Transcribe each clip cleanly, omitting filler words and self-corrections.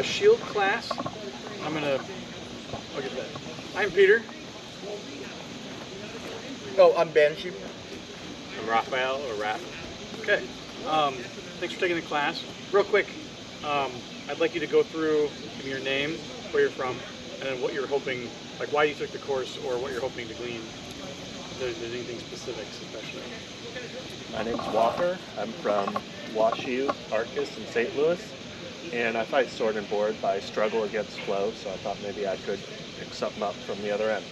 shield class. I'll get that. I'm Peter. Oh, I'm Banshee. I'm Rafael, or Raf. Okay. Thanks for taking the class. Real quick, I'd like you to go through, give me your name, where you're from, and what you're hoping, like why you took the course or what you're hoping to glean. If there's anything specifics, especially. My name's Walker. I'm from WashU, Arcus, in St. Louis, and I fight sword and board, but I struggle against flow, so I thought maybe I could pick something up from the other end.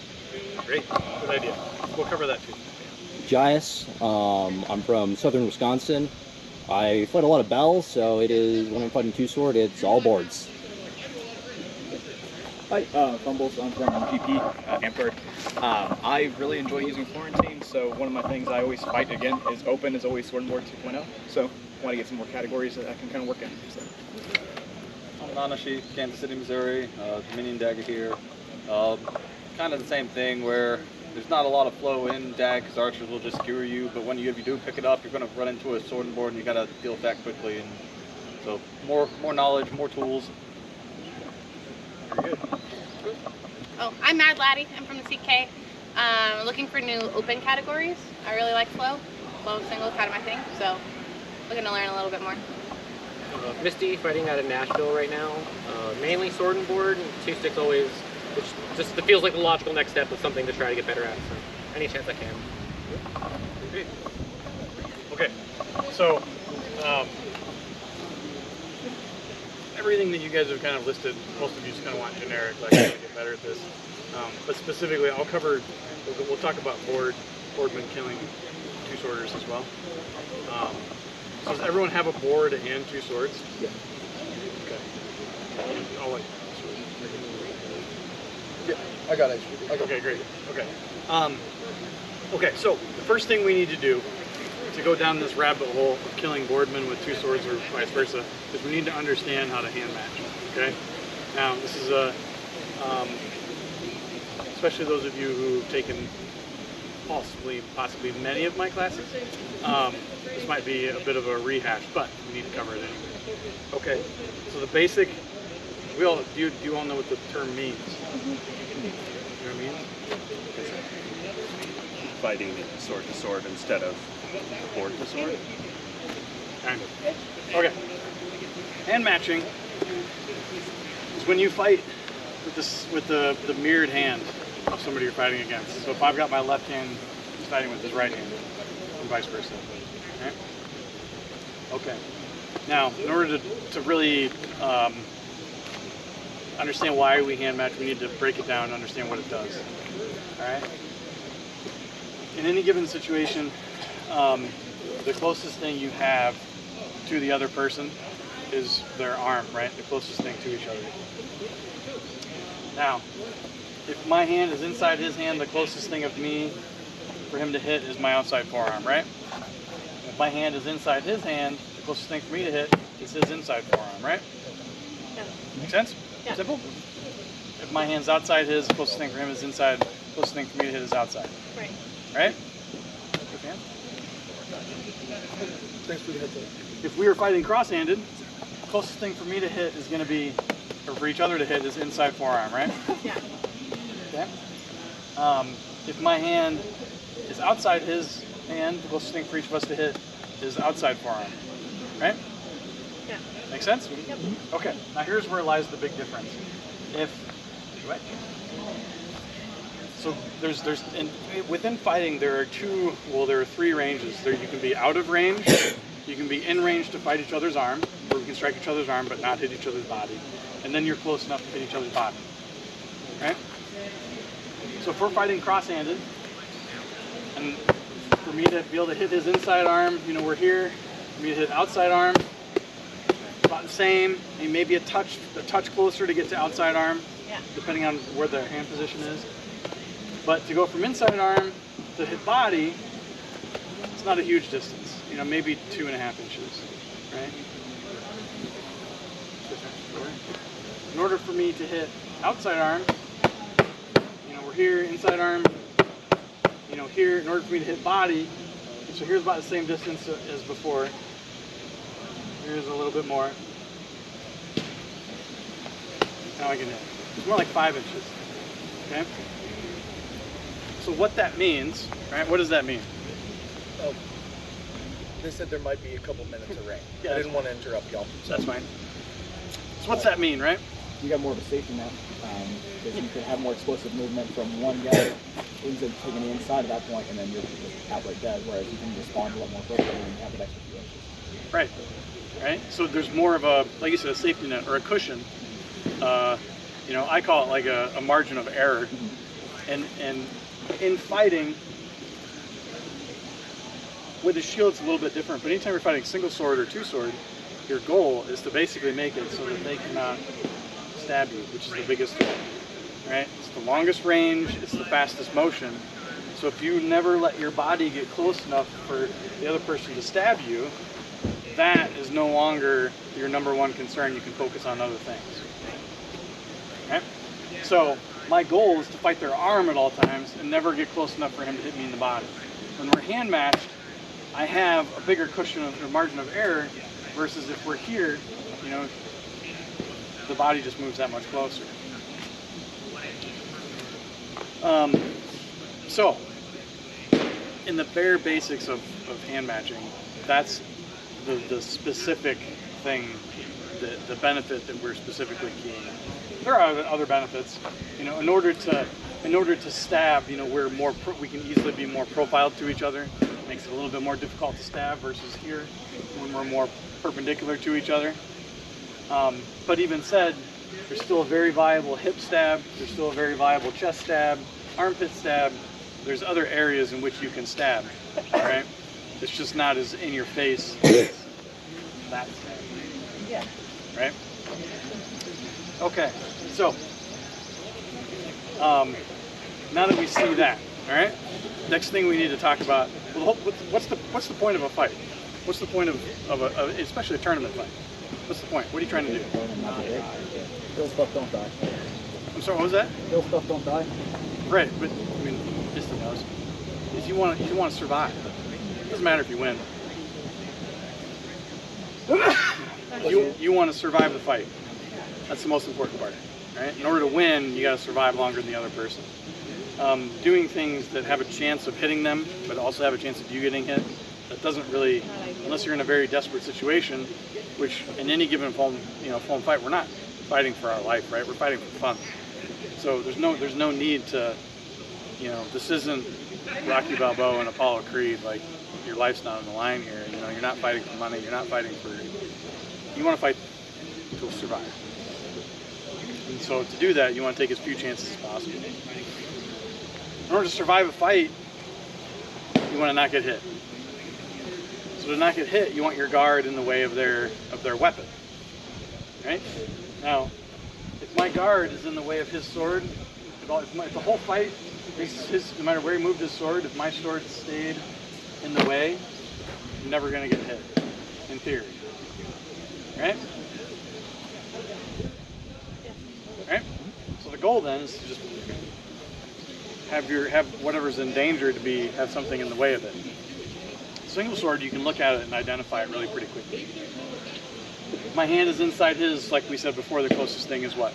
Great, good idea. We'll cover that too. Jais, I'm from southern Wisconsin. I fight a lot of bells, so it is, when I'm fighting two-sword, it's all boards. Hi, Fumbles. I'm from GP, Antwerp. I really enjoy using Florentine, so one of my things I always fight again is open is always sword and board 2.0, so I want to get some more categories that I can kind of work in. So. I'm Nanashi, Kansas City, Missouri, Dominion Dagger here. Kind of the same thing where there's not a lot of flow in dag because archers will just skewer you, but if you do pick it up, you're going to run into a sword and board and you got to deal with that quickly. And so more knowledge, more tools. Very good. Oh, I'm Mad Laddie. I'm from the CK. Looking for new open categories. I really like flow. Flow single is kind of my thing, so looking to learn a little bit more. Misty, fighting out of Nashville right now. Mainly sword and board, and two sticks always, which just feels like the logical next step of something to try to get better at. So any chance I can. Great. Okay, so everything that you guys have kind of listed, most of you just kind of want generic, like how to get better at this. But specifically, we'll talk about boardmen killing two-sworders as well. So does everyone have a board and two swords? Yeah. Okay. I'll let Yeah, I got it. Okay, great. Okay. Okay, so the first thing we need to do to go down this rabbit hole of killing boardmen with two swords or vice versa is we need to understand how to hand match. Okay. Now this is especially those of you who've taken possibly many of my classes. This might be a bit of a rehash, but we need to cover it anyway. Okay. So the basic. Do you all know what the term means? You know what I mean? Fighting sword to sword instead of board to sword. Kind of. Okay. Hand matching is when you fight with the mirrored hand of somebody you're fighting against. So if I've got my left hand, he's fighting with his right hand, and vice versa. Okay. Now, in order to really understand why we hand match, we need to break it down and understand what it does. All right. In any given situation, the closest thing you have to the other person is their arm, right? The closest thing to each other. Now, if my hand is inside his hand, the closest thing of me for him to hit is my outside forearm, right? If my hand is inside his hand, the closest thing for me to hit is his inside forearm, right? Yeah. Make sense? Yeah. Simple? If my hand's outside his, the closest thing for him is inside, the closest thing for me to hit is outside. Right. Right? Okay. Thanks for the heads up. If we were fighting cross-handed, the closest thing for me to hit is going to be, or for each other to hit, is inside forearm, right? Yeah. Okay. If my hand is outside his hand, the closest thing for each of us to hit is outside forearm, right? Yeah. Make sense? Yep. Okay. Now here's where lies the big difference. So within fighting there are three ranges. You can be out of range, you can be in range to fight each other's arm, where we can strike each other's arm but not hit each other's body, and then you're close enough to hit each other's body. Right? So if we're fighting cross-handed, and for me to be able to hit his inside arm, we're here. For me to hit outside arm, about the same, and maybe a touch closer to get to outside arm, Yeah. depending on where the hand position is. But to go from inside arm to hit body, it's not a huge distance. Maybe 2.5 inches, right? In order for me to hit outside arm, we're here, inside arm, here. In order for me to hit body, so here's about the same distance as before. Here's a little bit more. Now I can hit. It's more like 5 inches. Okay? So what that means, right? What does that mean? Oh, they said there might be a couple minutes of rain. Yeah, I didn't want to interrupt y'all. That's fine. So what's that mean, right? You got more of a safety net, because you could have more explosive movement from one guy who's taking the inside at that point, and then you're just outright dead, whereas you can respond a lot more quickly when you have that extra few inches. Right. Right? So there's more of a, like you said, a safety net or a cushion. You know, I call it like a margin of error. And in fighting, with a shield it's a little bit different, but anytime you're fighting single sword or two sword, your goal is to basically make it so that they cannot stab you, which is the biggest threat. Right? It's the longest range, it's the fastest motion. So if you never let your body get close enough for the other person to stab you, that is no longer your number one concern. You can focus on other things. Okay? So my goal is to fight their arm at all times and never get close enough for him to hit me in the body. When we're hand matched, I have a bigger cushion or margin of error versus if we're here, you know, the body just moves that much closer. So in the bare basics of hand matching, that's the specific thing, the benefit that we're specifically keying. There are other benefits, you know. In order to stab, you know, we can easily be more profiled to each other. It makes it a little bit more difficult to stab versus here when we're more perpendicular to each other. But even said, there's still a very viable hip stab. There's still a very viable chest stab, armpit stab. There's other areas in which you can stab. Right? It's just not as in your face as that stab. Yeah. Right? Okay, so now that we see that, all right, next thing we need to talk about, well, what's the point of a fight? What's the point of especially a tournament fight? What's the point? What are you trying to do? Kill stuff, don't die. I'm sorry, what was that? Kill stuff, don't die. Right, but I mean, just knows. Is you want to survive. It doesn't matter if you win. You want to survive the fight. That's the most important part, right? In order to win, you got to survive longer than the other person. Doing things that have a chance of hitting them, but also have a chance of you getting hit, that doesn't really, unless you're in a very desperate situation, which in any given phone fight, we're not fighting for our life, right? We're fighting for fun. So there's no need to, you know, this isn't Rocky Balboa and Apollo Creed. Like, your life's not on the line here. You know, you're not fighting for money. You're not fighting for. You want to fight to survive. And so to do that, you want to take as few chances as possible. In order to survive a fight, you want to not get hit. So to not get hit, you want your guard in the way of their weapon. Right? Now, if my guard is in the way of his sword, if the whole fight, no matter where he moved his sword, if my sword stayed in the way, you're never going to get hit, in theory. Right? Right? So the goal then is to just have whatever's in danger to have something in the way of it. Single sword, you can look at it and identify it really pretty quickly. My hand is inside his, like we said before, the closest thing is what?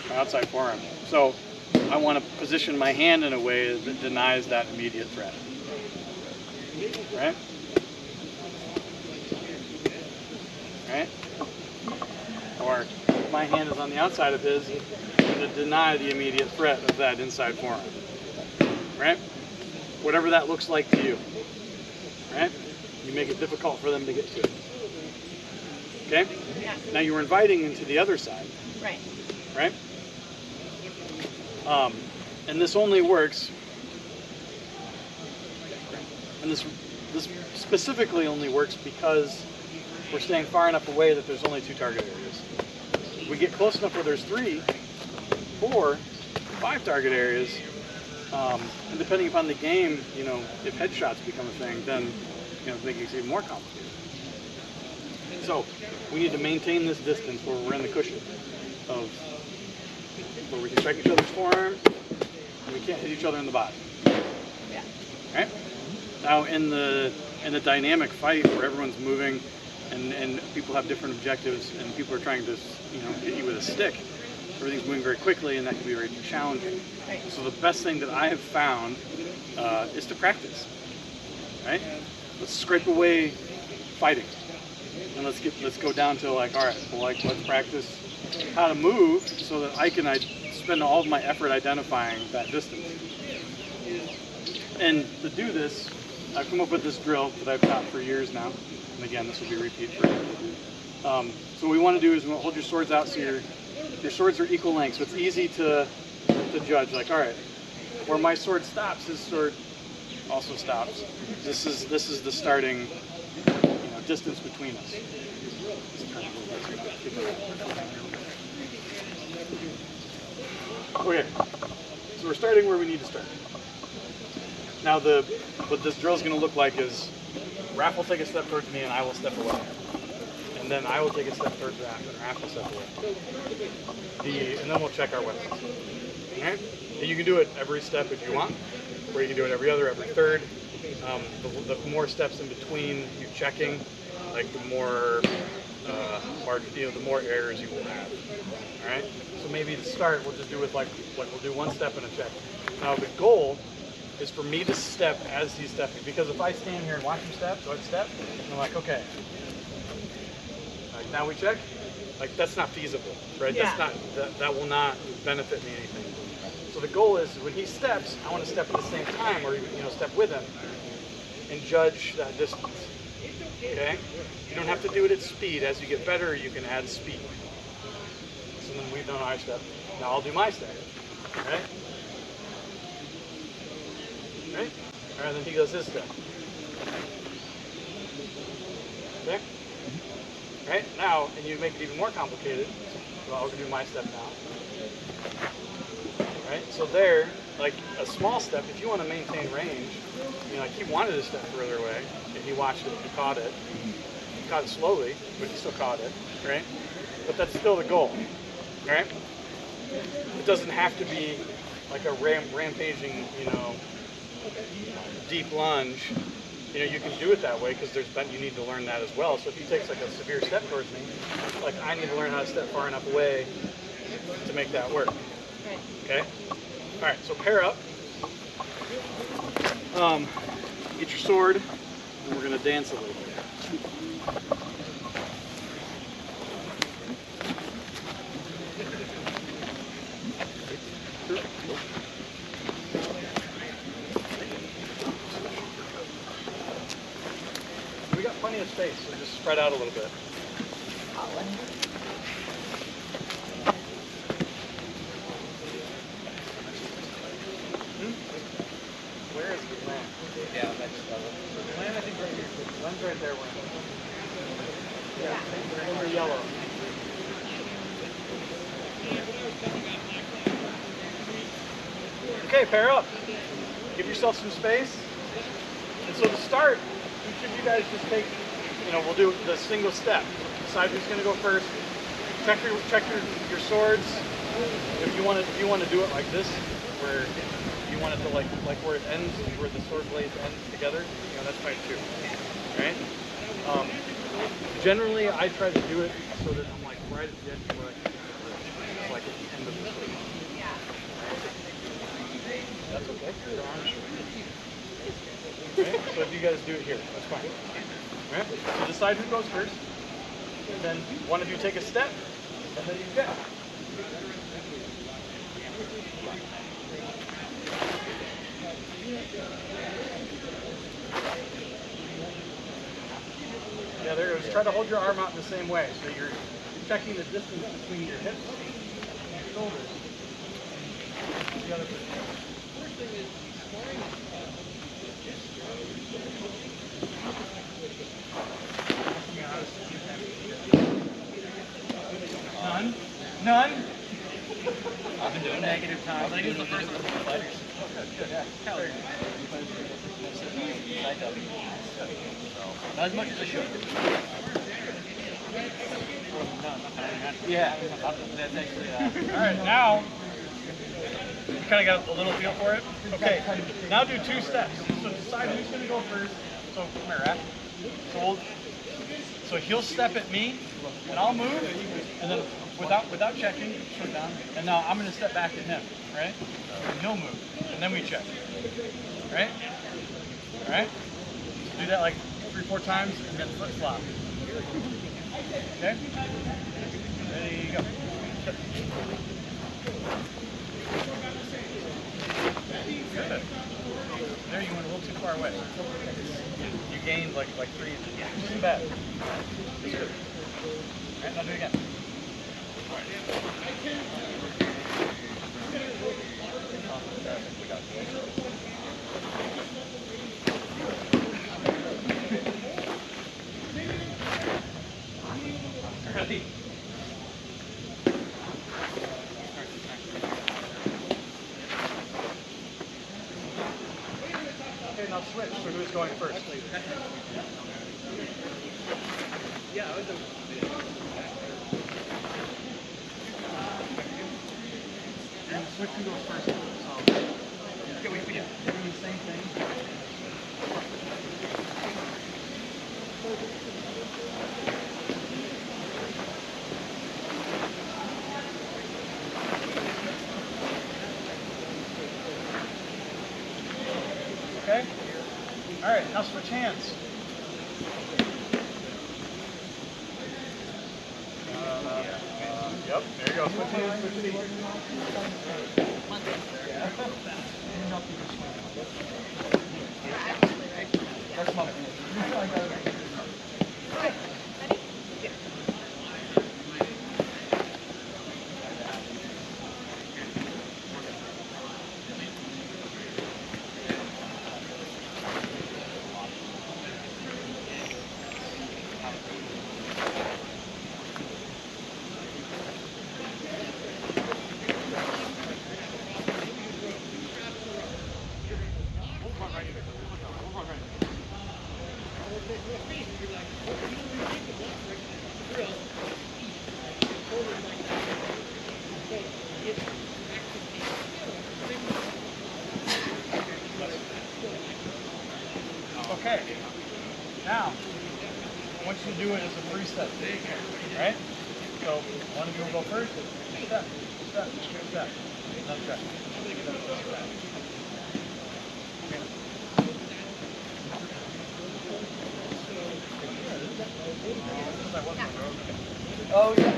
My outside forearm. So I want to position my hand in a way that denies that immediate threat. Right? Right? Or if my hand is on the outside of his, I'm going to deny the immediate threat of that inside forearm. Right? Whatever that looks like to you. Right? You make it difficult for them to get to it. Okay? Yeah. Now you're inviting into the other side. Right. Right? And this only works, and this specifically only works because we're staying far enough away that there's only 2 target areas. We get close enough where there's 3, 4, 5 target areas, and depending upon the game, you know, if headshots become a thing, then, you know, it makes it even more complicated. So we need to maintain this distance where we're in the cushion of where we can strike each other's forearms and we can't hit each other in the body. Yeah. Right? Now in the dynamic fight where everyone's moving, and people have different objectives, and people are trying to, hit you with a stick. Everything's moving very quickly, and that can be very challenging. So the best thing that I have found is to practice. Right? Let's scrape away fighting, and let's go down to like, all right, well, like let's practice how to move so that I can spend all of my effort identifying that distance. And to do this, I've come up with this drill that I've taught for years now. And again, this will be a repeat for you. So what we want to do is we want to hold your swords out so your swords are equal length. So it's easy to judge. Like, all right, where my sword stops, his sword also stops. This is the starting distance between us. Okay, so we're starting where we need to start. Now what this drill is going to look like is Raph will take a step towards me and I will step away. And then I will take a step towards Raph and Raph will step away. And then we'll check our weapons. Alright? And you can do it every step if you want, or you can do it every other, every third. The more steps in between you checking, like the more the more errors you will have. Alright? So maybe to start we'll just do it like we'll do one step and a check. Now the goal is for me to step as he's stepping, because if I stand here and watch him step, so I'd step, and I'm like, okay. Like, now we check. Like, that's not feasible, right? Yeah. That will not benefit me anything. So the goal is when he steps, I want to step at the same time, or step with him, and judge that distance. Okay? You don't have to do it at speed. As you get better, you can add speed. So then we've done our step. Now I'll do my step. Right? Right? And then he goes this step. Okay? Right? Now, and you make it even more complicated. So I'll do my step now. Right? So there, like a small step, if you want to maintain range, like he wanted to step further away, and he watched it, he caught it. He caught it slowly, but he still caught it. Right? But that's still the goal. Right? It doesn't have to be like a rampaging, deep lunge. You can do it that way because you need to learn that as well. So if he takes like a severe step towards me, like I need to learn how to step far enough away to make that work. Okay? All right, so pair up. Get your sword, and we're going to dance a little bit. We got plenty of space, so just spread out a little bit. Where is the land? Yeah, next level. The land, I think, right here. The land's right there. Yeah, over yellow. Okay, pair up. Give yourself some space. And so to start, each of you guys just take, we'll do the single step. Decide who's going to go first. Check your swords. If you want to do it like this, where you want it to like where it ends, where the sword blades end together, that's fine too. Right? Generally, I try to do it so that I'm like right at the edge of where I can, like at the end of the sword. That's okay. Your arms. Right? So if you guys do it here, that's fine. Right? So decide who goes first. And then one of you take a step, and then you check. Yeah, there it is. Try to hold your arm out in the same way. So you're checking the distance between your hips and your shoulders. The other first thing is None? I've been doing negative time. I think it's the first one. Fighters. Yeah. Not as much as I should. Yeah. That's actually. All right, now you kind of got a little feel for it. Okay, now do two steps. So decide who's going to go first. So come here, Raph. So So he'll step at me, and I'll move, and then without checking, put down. And now I'm gonna step back at him, right? And he'll move, and then we check, right? All right. Do that like 3-4 times, and then flip flop. Okay. Ready, go. Good. There, you went a little too far away. You gained like 3 inches. Too bad. That's good. All right, now do it again. Ready? Okay, now switch. So who's going first? Yeah, I was switch who goes first. Okay, we do the same thing. Okay? All right, now switch hands. Yep, there you go. Switch hands, switch feet. That's my Okay. Now, I want you to do it as a 3-step. Right? So, one of you will go first. Step, step, step. Another step. Oh, yeah.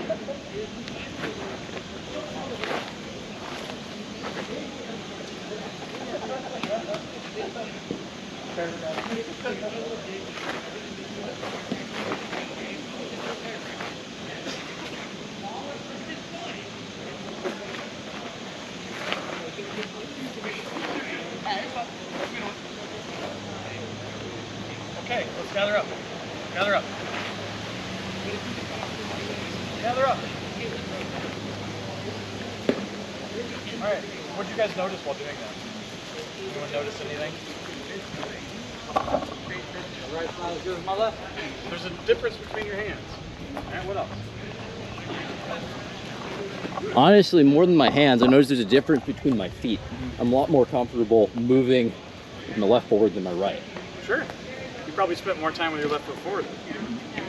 Okay, let's gather up. Gather up. Gather up. All right, what did you guys notice while doing that? Anyone notice anything? Right side is good as my left. There's a difference between your hands. All right, what else? Honestly, more than my hands, I noticed there's a difference between my feet. I'm a lot more comfortable moving with my left forward than my right. Sure. You probably spent more time with your left foot forward.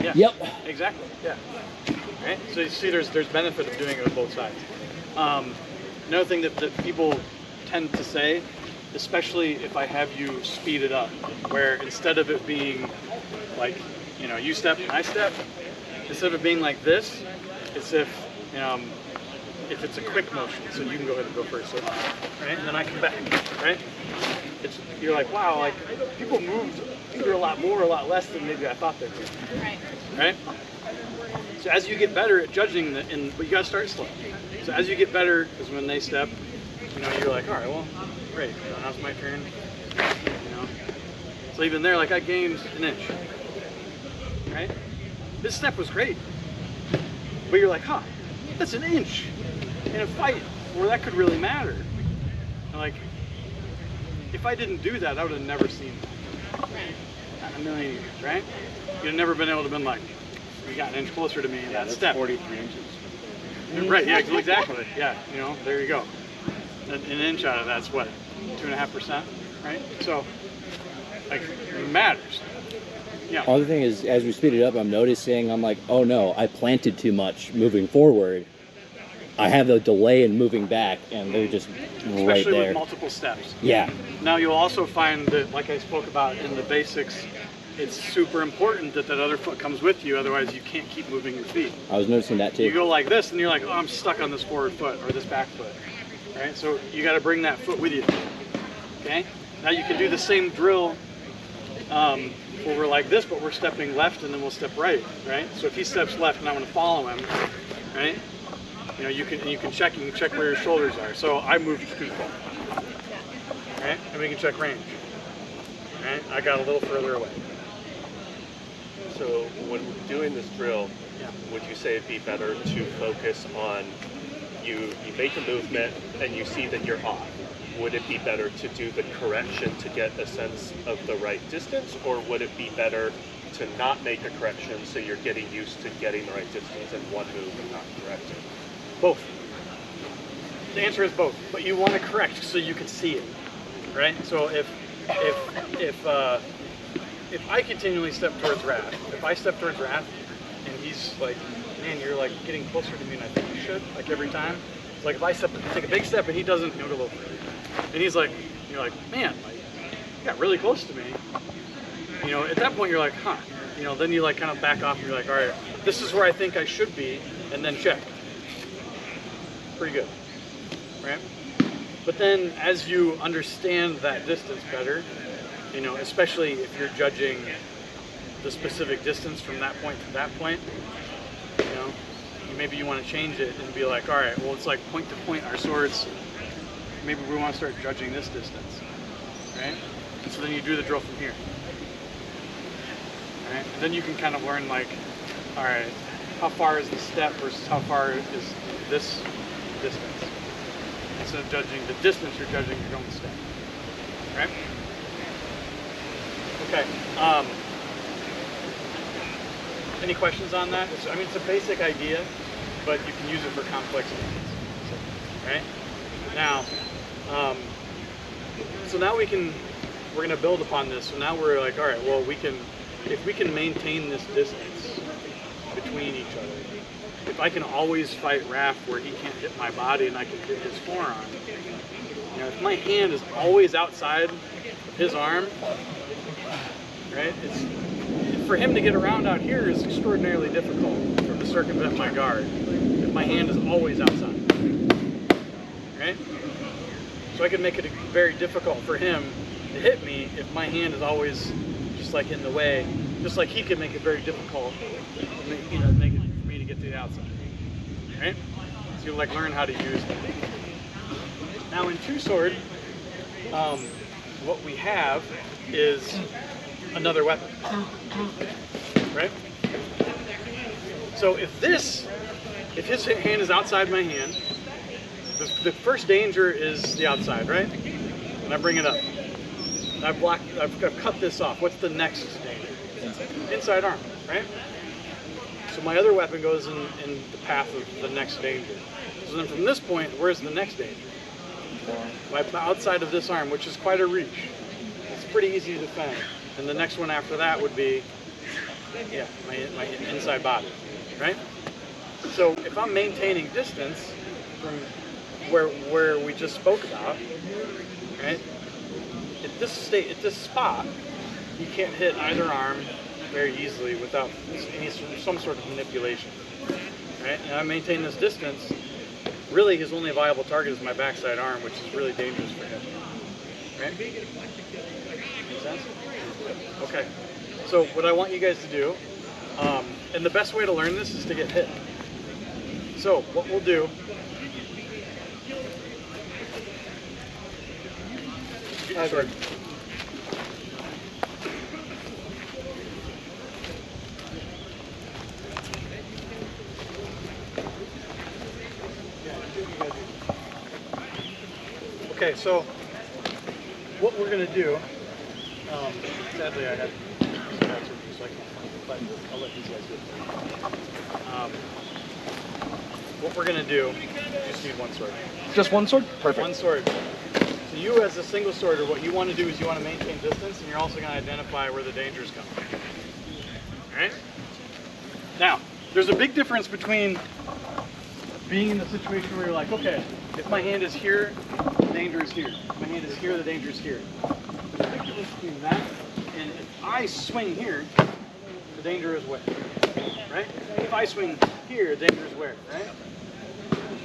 Yeah. Yep. Exactly. Yeah. Right. So you see, there's benefit of doing it with both sides. Another thing that people tend to say, especially if I have you speed it up, where instead of it being like, you know, you step and I step, instead of it being like this, it's if it's a quick motion, so you can go ahead and go first. So, right, and then I come back. Right. You're like, wow, like people moved either a lot more or a lot less than maybe I thought they would. Right. Right? So as you get better at judging, but you gotta start slow. So as you get better, because when they step, you know, you're like, all right, well, great. You know, now's my turn. You know. So even there, like I gained an inch. Right? This step was great, but you're like, huh, that's an inch in a fight where that could really matter. And like, if I didn't do that, I would have never seen that. Not in a million years, right? You'd have never been able to been like, you got an inch closer to me in that step. 43 inches. Right, yeah, exactly. Yeah, you know, there you go. An inch out of that's what, 2.5%, right? So, like, it matters. Yeah. Other thing is, as we speed it up, I'm noticing, I'm like, oh no, I planted too much moving forward. I have the delay in moving back, and they're just right Especially there. with multiple steps. Yeah. Now you'll also find that, like I spoke about in the basics, it's super important that that other foot comes with you, otherwise you can't keep moving your feet. I was noticing that too. You go like this and you're like, oh, I'm stuck on this forward foot or this back foot, right? So you got to bring that foot with you, okay? Now you can do the same drill where we're like this, but we're stepping left and then we'll step right, right? So if he steps left and I'm going to follow him, right? You know, you can check where your shoulders are. So I moved too far, right? And we can check range, right? I got a little further away. So when doing this drill, Yeah. would you say it'd be better to focus on you make a movement and you see that you're off? Would it be better to do the correction to get a sense of the right distance, or would it be better to not make a correction so you're getting used to getting the right distance in one move and not correcting? Both. The answer is both, but you want to correct so you can see it, right? So if I continually step towards Raph, if I step towards Raph and he's like, man, you're like getting closer to me than I think you should, like every time. It's like if I take a big step and he doesn't, go a little further. And he's like, you're like, man, like, you got really close to me. You know, at that point you're like, huh. You know, then you like kind of back off and you're like, all right, this is where I think I should be, and then check. Pretty good, right? But then as you understand that distance better, you know, especially if you're judging the specific distance from that point to that point, you know, maybe you want to change it and be like, all right, well, it's like point to point our swords. Maybe we want to start judging this distance, right? And so then you do the drill from here, right? And then you can kind of learn like, all right, how far is the step versus how far is this distance? Instead of judging the distance, you're judging your own step, right? Okay. Any questions on that? I mean, it's a basic idea, but you can use it for complex needs, right? Now, so now we're going to build upon this. So now we're like, all right, well, if we can maintain this distance between each other, if I can always fight Raph where he can't hit my body and I can hit his forearm, you know, if my hand is always outside of his arm, right, for him to get around out here is extraordinarily difficult to circumvent my guard if my hand is always outside, right? So I can make it very difficult for him to hit me if my hand is always just like in the way, just like he could make it very difficult, you know, make it for me to get to the outside, right? So you like learn how to use that. Now in two sword, what we have is another weapon, right? So if his hand is outside my hand, the first danger is the outside, right? And I bring it up. And I've cut this off. What's the next danger? Inside arm, right? So my other weapon goes in the path of the next danger. So then from this point, where's the next danger? Outside of this arm, which is quite a reach. It's pretty easy to defend. And the next one after that would be, yeah, my inside body, right? So if I'm maintaining distance from where we just spoke about, right? At this spot, you can't hit either arm very easily without some sort of manipulation, right? And I maintain this distance. Really, his only viable target is my backside arm, which is really dangerous for him, right? Make sense? Okay. So what I want you guys to do, and the best way to learn this is to get hit. So what we'll do. Sorry. Okay, so what we're going to do, sadly I had some bad surgery, so I can't, but I'll let these guys do it. What we're going to do, you just need one sword. Just one sword? Perfect. One sword. So you as a single sworder, what you want to do is you want to maintain distance, and you're also going to identify where the danger is coming. All right. Now, there's a big difference between being in the situation where you're like, okay, if my hand is here, the danger is here. If my hand is here, the danger is here. There's a big difference between that and if I swing here, the danger is where, right? If I swing here, the danger is where, right?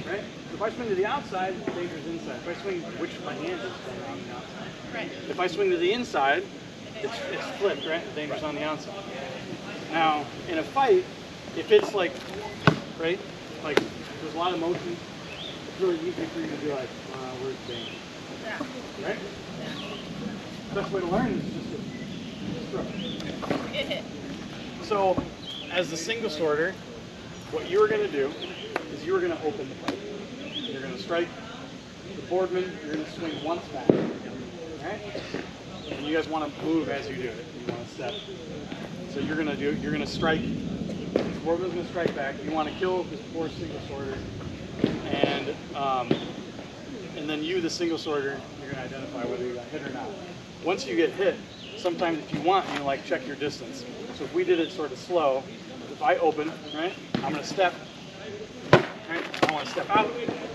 Right? If I swing to the outside, the danger is inside. If I swing, which my hand is then on the outside. Right. If I swing to the inside, it's flipped, right? The danger's on the outside. Now, in a fight, if it's like, right, like there's a lot of motion, it's really easy for you to be like, where's the danger? Yeah. Right? The best way to learn is just to throw. Get hit. So, as the single sorter, what you're going to do is you're going to open the fight. You're going to strike the boardman, you're going to swing once back. Right? And you guys want to move as you do it. You want to step. So you're going to strike. The boardman's going to strike back. You want to kill this poor single sorter. And then you, the single sorter, you're going to identify whether you got hit or not. Once you get hit, sometimes if you want, you like check your distance. So if we did it sort of slow, if I open, right, I'm going to step. Right? I want to step out,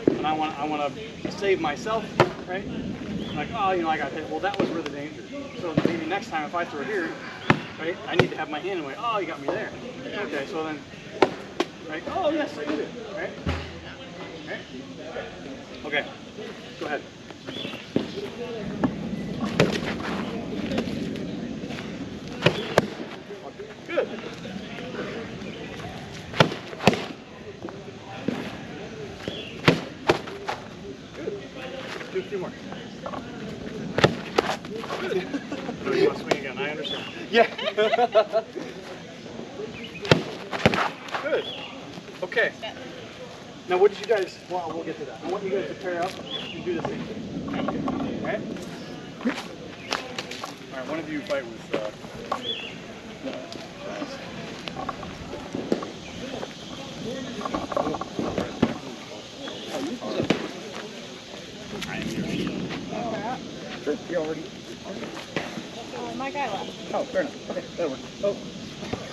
and I want to save myself, right? Like, oh, I got hit. Well, that was where the danger. So maybe next time if I throw here, right, I need to have my hand in the way. Oh, you got me there. Okay, so then, right? Oh, yes, I did it. Right? Right? Okay, go ahead. Good. Do a few more. Good. Oh, you want to swing again? I understand. Yeah. Good. Okay. Now, what did you guys? Well, we'll get to that. I want you guys to pair up and do the same thing. All right. All right. One of you fight with. Sure, you already. My guy left. Oh, fair enough. Okay, that'll work. Oh,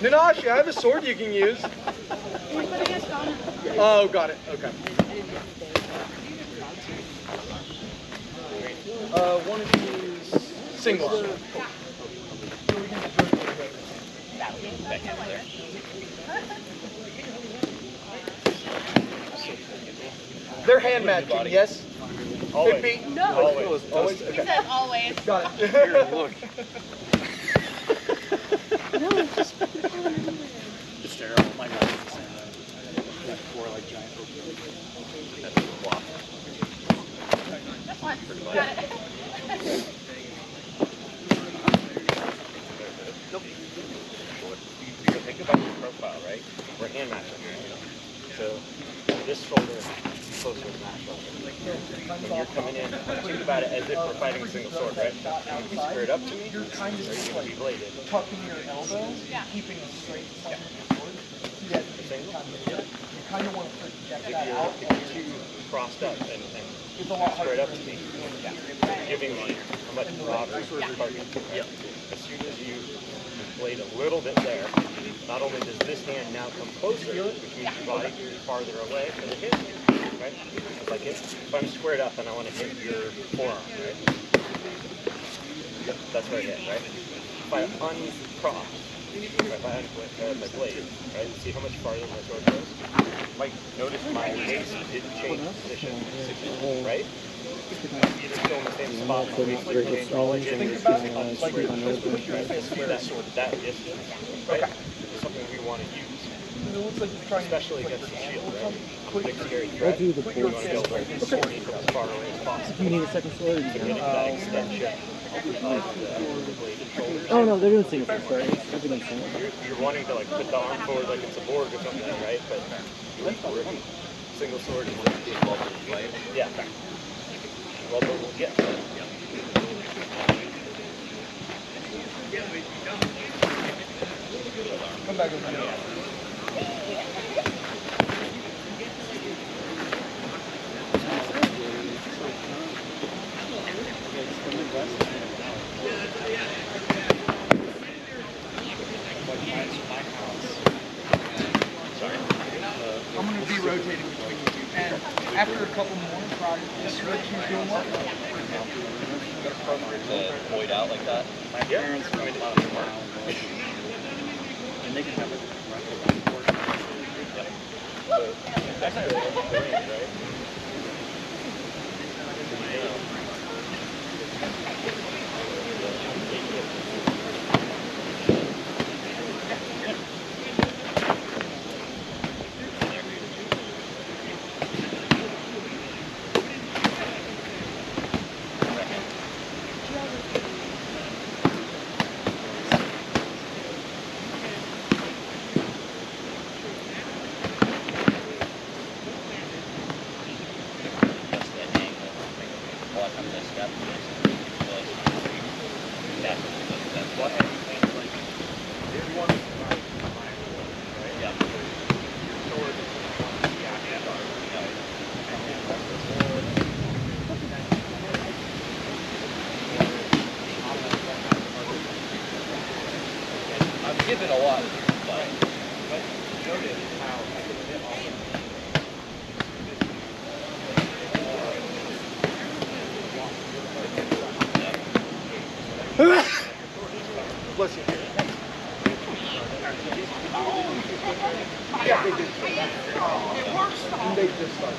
Nanashi, I have a sword you can use. Oh, got it. Okay. One of these singles. They're hand matching, yes? Could be. No. Always. He Okay. says always. Got it. Here, look. It's terrible. My God, it's the same. Like four like giant open. That's a block. That's one. Got it. Nope. You think about your profile, right? We're hand matching, right? So this shoulder is closer to that shoulder. When you're coming in, think about it as if we're fighting a single sword, right? You're going to be squared up to me, or you're going to be bladed. Tucking your elbow, Yeah. keeping a straight side of the sword. Yeah, you kind of want to project that out. If you're too crossed up and It's a lot squared harder. up to me, you're giving me a much broader target. As soon as you blade a little bit there, not only does this hand now come closer, which means your body is farther away from the hip, right? It's like if I'm squared up and I want to hit your forearm, right? Yep, that's where I hit, right? If I uncross, if I unblade my blade, right? See how much farther my sword goes? You might notice my base didn't change position, right? Either still in the same spot, my base didn't change. All I did was push your that distance, right? It's something we want to use. It looks like you're trying Especially against the shield, right? I'm a big scary threat. You want to be able to sword me from as far away as possible. Do you need a second sword? So getting that extension of the bladed shoulders. Oh no, they're doing single sword. They're doing single. You're wanting to like put the arm forward like it's a board or something, right? But single sword is like the involvement of blade. Yeah. Well, but we'll get to it. Come back over here. Like my house. after a couple more, try to switch and do what? To void out like that. My parents made a lot of them. And they can have it. That's the range, right? I've given a lot, but Notice how I can fit all of them. Bless you. Yeah, they did. And they just started.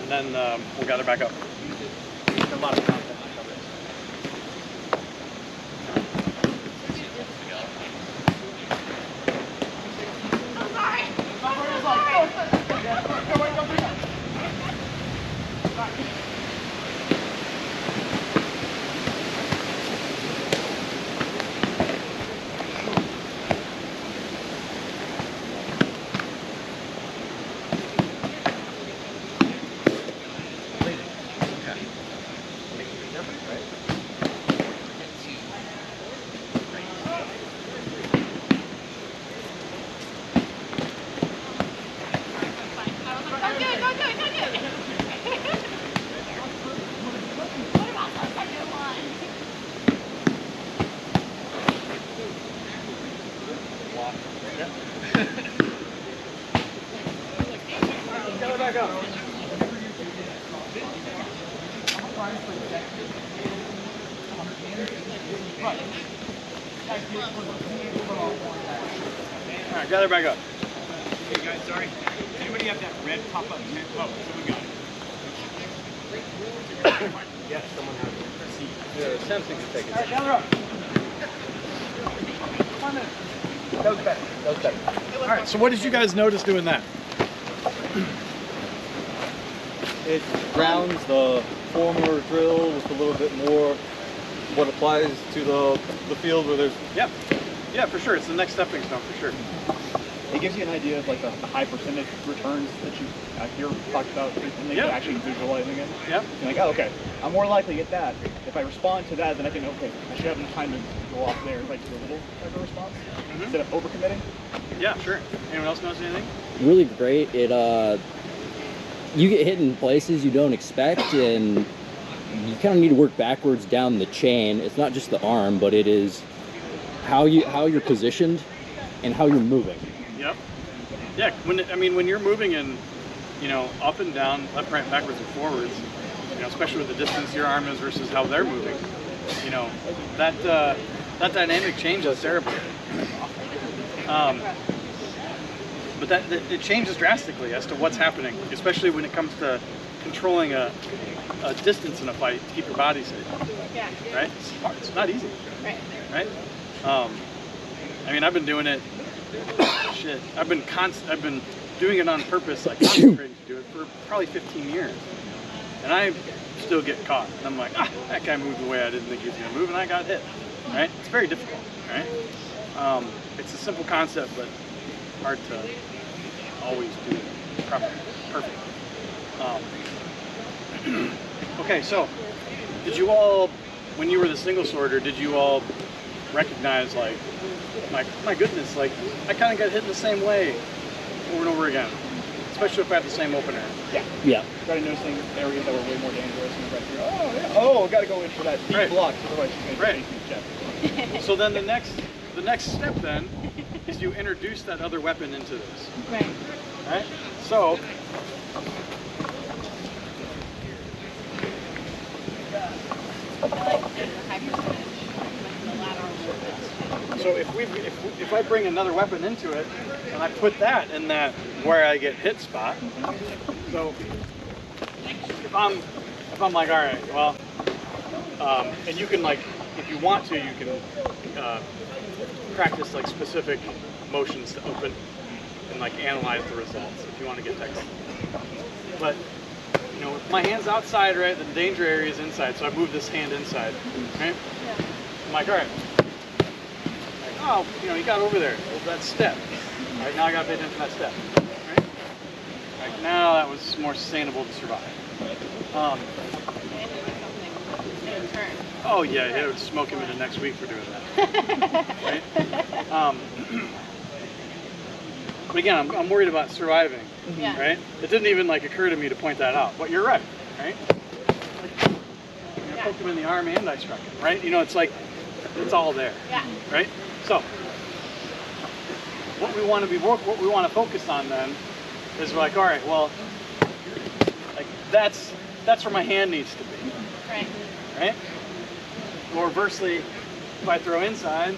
And then we'll gather back up. A lot of content to cover. All right, gather back up. Hey guys, sorry. Does anybody have that red pop-up tent? Oh, someone got it. Yes, someone has it. They're attempting to take it. All right, gather up. That was better. That was better. All right, so what did you guys notice doing that? It grounds the former drill with a little bit more what applies to the field where there's... Yeah, for sure. It's the next stepping stone, for sure. It gives you an idea of like the high percentage returns that you hear talked about, and then Yeah. you're actually visualizing it. Yeah. You're like, oh, okay, I'm more likely to get that. If I respond to that, then I can, okay, I should have enough time to go off there, like do a little type of response instead of overcommitting. Yeah, sure. Anyone else notice anything? Really great. It you get hit in places you don't expect, and you kind of need to work backwards down the chain. It's not just the arm, but it is how you're positioned and how you're moving. Yep. Yeah. When you're moving in, up and down, left, right, backwards, and forwards, especially with the distance your arm is versus how they're moving, that dynamic changes terribly. But that it changes drastically as to what's happening, especially when it comes to controlling a distance in a fight to keep your body safe. Yeah. Right? It's hard. It's not easy. Right. Right? I've been doing it. Shit. I've been doing it on purpose, like concentrating to do it for probably 15 years, and I still get caught. And I'm like, that guy moved the way I didn't think he was gonna move, and I got hit. Right? It's very difficult. Right? It's a simple concept, but hard to always do it properly, perfect. Okay, so did you all, when you were the single sorter, did you all recognize, like, my goodness, like, I kind of got hit in the same way over and over again? especially if I have the same opener. Yeah. Started noticing areas that were way more dangerous and right through. Oh, yeah. Oh, got to go in for that deep Right. block. Otherwise, you're going Right. to get checked. So then the next step then is you introduce that other weapon into this. Right. Right? So I like the high percentage, like the lateral movements. So if I bring another weapon into it and I put that in that where I get hit spot, so if I'm like, all right, well, and you can like, if you want to, you can practice like specific motions to open and like analyze the results if you want to get technical. But you know, if my hand's outside, right, the danger area is inside, so I move this hand inside, right? Yeah. I'm like, all right. Like, oh, you know, you got over there. There's that step. All right, now I got to pay attention to that step. Right? Like, now that was more sustainable to survive. In turn. Oh, yeah, it would smoke him into next week for doing that. Right? But again, I'm worried about surviving. Yeah. Right? It didn't even like occur to me to point that out. But you're right. Right? Like, I poked him in the arm and I struck him. Right? You know, it's like, it's all there. Yeah. Right? So, what we want to focus on then is we're like, all right, well, like that's where my hand needs to be. Right. Right? Or reversely, if I throw inside,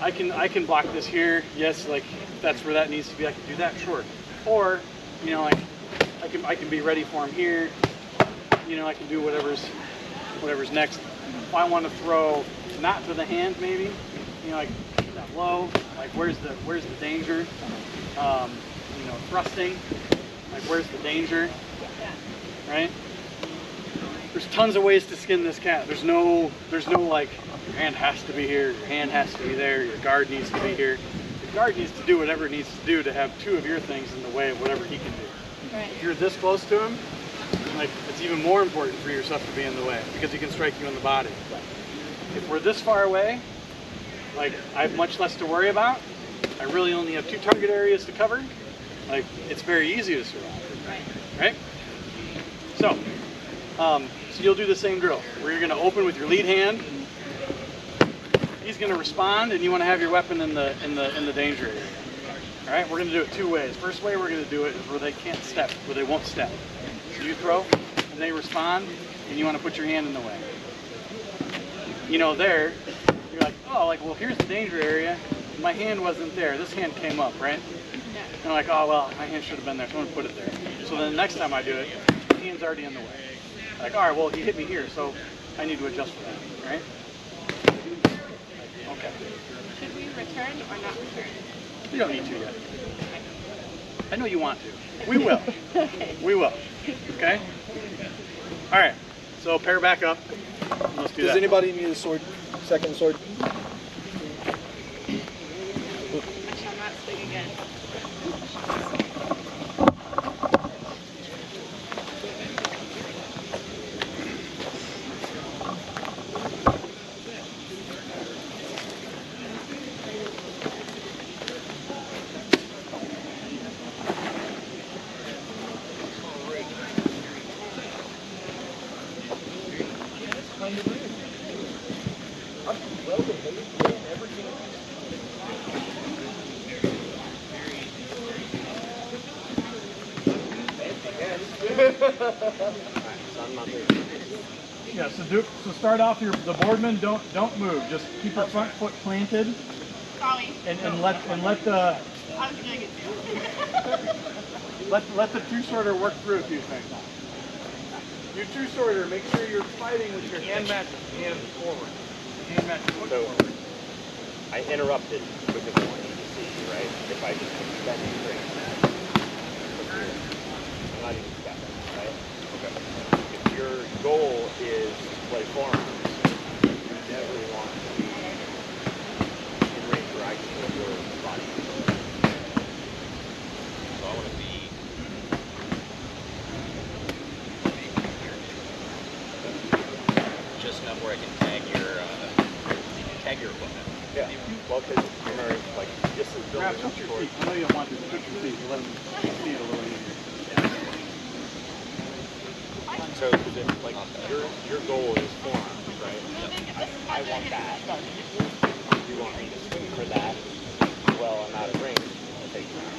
I can block this here. Yes, like if that's where that needs to be, I can do that, sure. Or, you know, like I can be ready for him here. You know, I can do whatever's next. If I want to throw not to the hand, maybe, you know, like that low, like where's the danger? You know, thrusting, like where's the danger? Right? There's tons of ways to skin this cat. There's no like your hand has to be here, your hand has to be there, your guard needs to be here. Your guard needs to do whatever it needs to do to have two of your things in the way of whatever he can do. Right. If you're this close to him, like it's even more important for your stuff to be in the way because he can strike you in the body. If we're this far away, like I have much less to worry about. I really only have 2 target areas to cover. Like it's very easy to survive. Right? So, so you'll do the same drill where you're going to open with your lead hand. He's going to respond, and you want to have your weapon in the danger area. All right, we're going to do it 2 ways. First way we're going to do it is where they can't step, where they won't step. So you throw, and they respond, and you want to put your hand in the way. You know, there, you're like, oh, like, well, here's the danger area. My hand wasn't there. This hand came up, right? Yeah. And I'm like, oh, well, my hand should have been there, so I'm going to put it there. So then the next time I do it, my hand's already in the way. Like, all right, well, he hit me here, so I need to adjust for that, right? Okay. Should we return or not return? You don't need to yet. I know you want to. We will. Okay. We will. Okay? All right. So pair back up. Let's do Does that. anybody need a sword? Second sword? I shall not speak again. Yeah, so start off the boardman, don't move. Just keep your front foot planted Sorry. and let the I was doing it too. let the two-sorter work through a few things. Your two-sorter, make sure you're fighting with your hand match hand forward. Hand match foot So- forward. I interrupted because I wanted to see, right? If I just bend straight. I'm not even stepping, right? Okay. If your goal is to play forearms, you definitely want to be in range where I can feel your body. So I want to be just enough where I can tag your equipment. Yeah. Well, because you're like this is Grab building up touch your towards. feet. I know you don't want to touch your feet. Let them see it a So, like, your goal is forearms, right? I want that. You want me to swing for that? Well, I'm out of range. I'll take you out,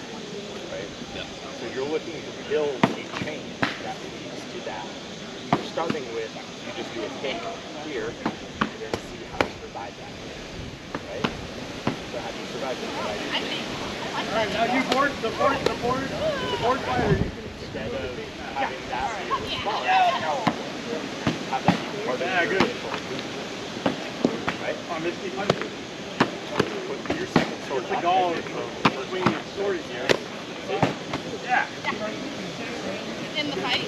right? Yeah. So you're looking to build a chain that leads to that. You're starting with, you just do a kick here, and then see how you survive that, right? So how do you survive that? All right, now you board the board fighter. You can Instead of having that be a response, have that be part of your good. Right? On this key punch. Put your second sword The gall between the sword here. Yeah. In the fight?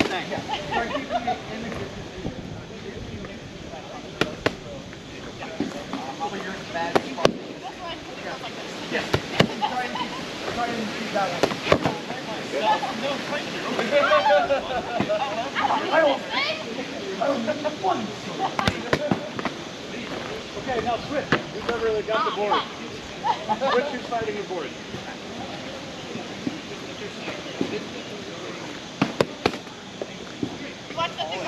Okay, now switch. Who's ever got the board? Switch who's fighting the board. Watch that thing go.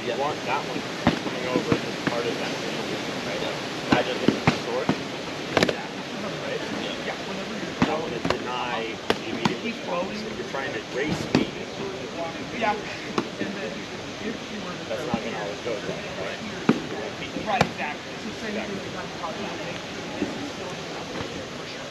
You want that one coming over as part of that thing, right? Imagine hitting the sword. Right? Yeah. That one is deny the immediate response. If you're trying to race me, that's not going to always go well, right? You won't beat me. Right, exactly. It's the same thing with the how you think. This is still for sure.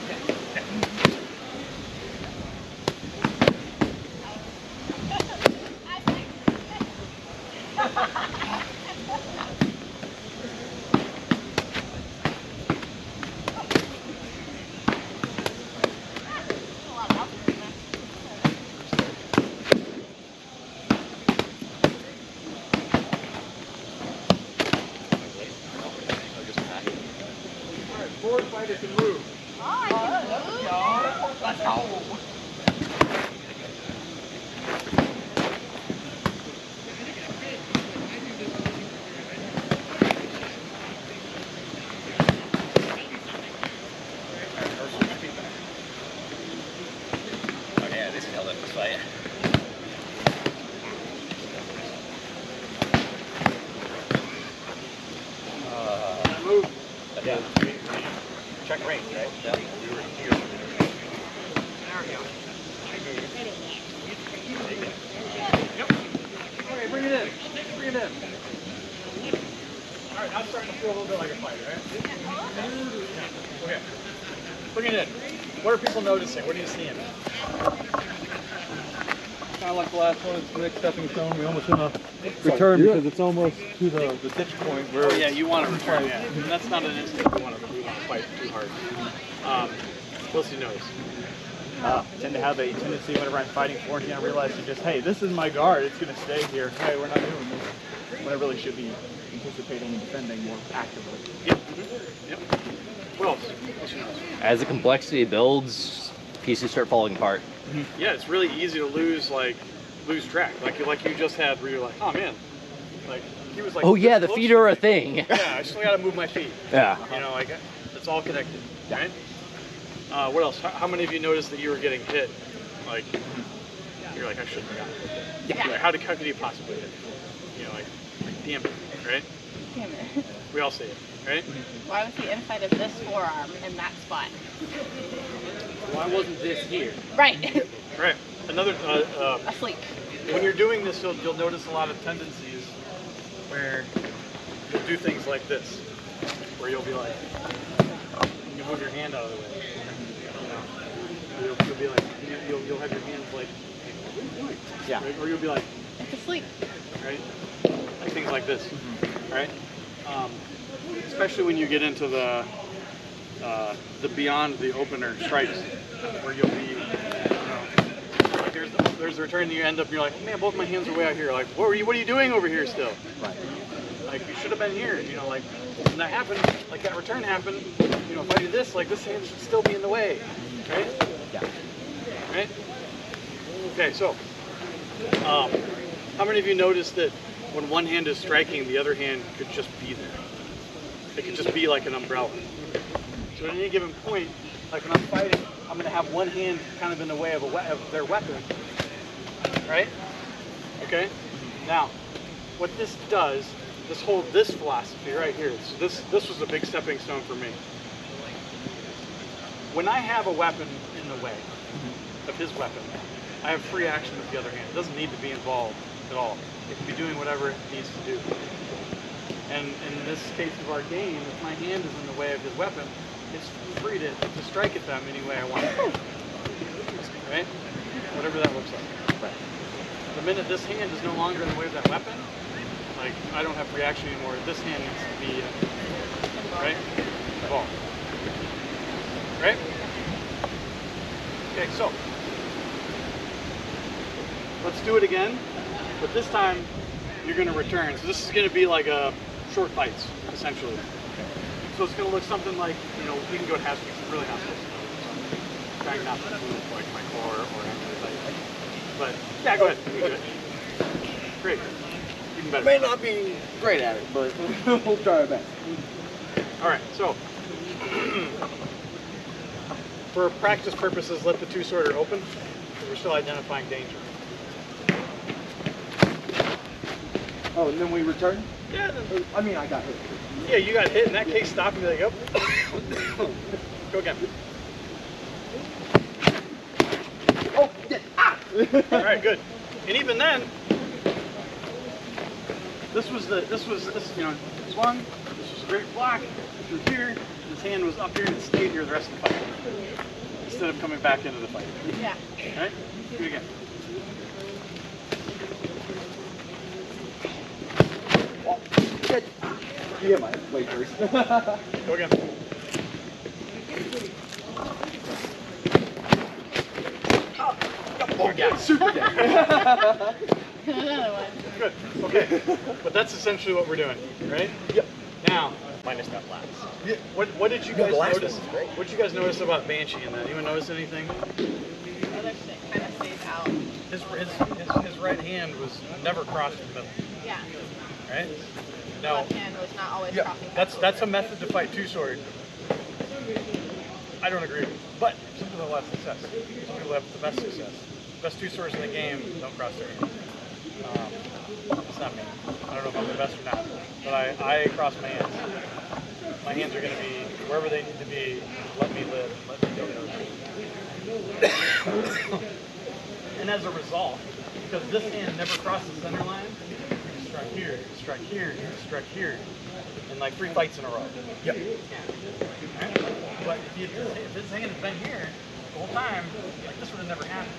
Board fighter can move. Let's go. Oh yeah, this is hell up this fight. Move. Yeah. Check range, right? Yeah. We were here. Okay, bring it in. Bring it in. All right, now it's starting to feel a little bit like a fight, right? Yeah. Okay. Bring it in. What are people noticing? What are you seeing? Kind of like the last one, it's the next stepping stone. We almost want to return because it's almost to the ditch point where. Oh yeah, you want to return. Yeah, and that's not an instant. We want to fight too hard. What else do you notice? I tend to have a tendency whenever I'm fighting Florentine, I realize to just, hey, this is my guard, it's going to stay here. Hey, we're not doing this. When I really should be anticipating and defending more actively. Yep. Yep. What else? What else you notice? As the complexity builds, pieces start falling apart. Yeah, it's really easy to lose track. Like you just had where you're like, oh man, like he was like. Oh yeah, this the close feet to are me. a thing. Yeah, I still gotta move my feet. Yeah. You know, like it's all connected, right? What else? How many of you noticed that you were getting hit? Like you're like, I shouldn't have gotten hit. Yeah. Like, how could you possibly hit? You know, like damn it, right? Damn it. We all see it, right? Why was the inside of this forearm in that spot? Why wasn't this here? Right. Right. Another. Asleep. When you're doing this, you'll notice a lot of tendencies where you'll do things like this, where you'll be like, you move your hand out of the way. You know, you'll be like, you'll have your hands like, what are you doing? Yeah. Right? Or you'll be like, It's asleep. right? Like things like this, right? Especially when you get into the beyond the opener strikes, where you'll be, you know, like there's the return, and you end up, you're like, man, both my hands are way out here. Like, what are you doing over here still? Right. Like, you should have been here. You know, like when that happened, like that return happened. You know, if I do this, like this hand should still be in the way, right? Yeah. Right? Okay, so how many of you noticed that when one hand is striking, the other hand could just be there? It could just be like an umbrella. So at any given point, like when I'm fighting, I'm going to have one hand kind of in the way of, of their weapon, right? Okay? Now, what this does, this philosophy right here, so this was a big stepping stone for me. When I have a weapon in the way of his weapon, I have free action with the other hand. It doesn't need to be involved at all. It can be doing whatever it needs to do. And in this case of our game, if my hand is in the way of his weapon, it's free to strike at them any way I want. Right? Whatever that looks like. The minute this hand is no longer in the way of that weapon, like I don't have free action anymore. This hand needs to be right? Involved. Right? Okay, so let's do it again, but this time you're going to return. So this is going to be like a short fights, essentially. So it's going to look something like, you know, we can go to half speed. It's really not supposed to. I'm trying not to move like my core or anything like that. But yeah, go ahead. You can do it. Great. Even better. May not be great at it, but we'll try our best. All right, so for practice purposes, let the two-sworder open, because we're still identifying danger. Oh, and then we return? Yeah. I mean, I got hit. Yeah, you got hit. In that case, stop and be like, yep. Go again. Oh, yeah. Ah! All right, good. And even then, this you know, swung. This was a great block. Through here, his hand was up here and it stayed here the rest of the fight, instead of coming back into the fight. Yeah. All right, do it again. Oh, shit. You hit my blade first. Go again. Oh, yeah, super dead. Another one. Good. Okay. But that's essentially what we're doing, right? Yep. Now, Minus that last. yeah, what did you No, guys the last notice? one was great. What did you guys notice about Banshee in that? Anyone notice anything? Other shit kind of stays out. His right hand was never crossed in the middle, Yeah. right? The Now, left hand was not always Yeah, crossing. that's a method to fight two-sword. I don't agree with it. But some people have success. Some people have the best success. Best two swords in the game don't cross their hands. It's not me. I don't know if I'm the best or not. But I cross my hands. My hands are going to be wherever they need to be. Let me live. Let me go. And as a result, because this hand never crosses the center line, you can strike here, you can strike here, you can strike here. And like 3 fights in a row. Yep. Right? But if this hand had been here the whole time, like this would have never happened.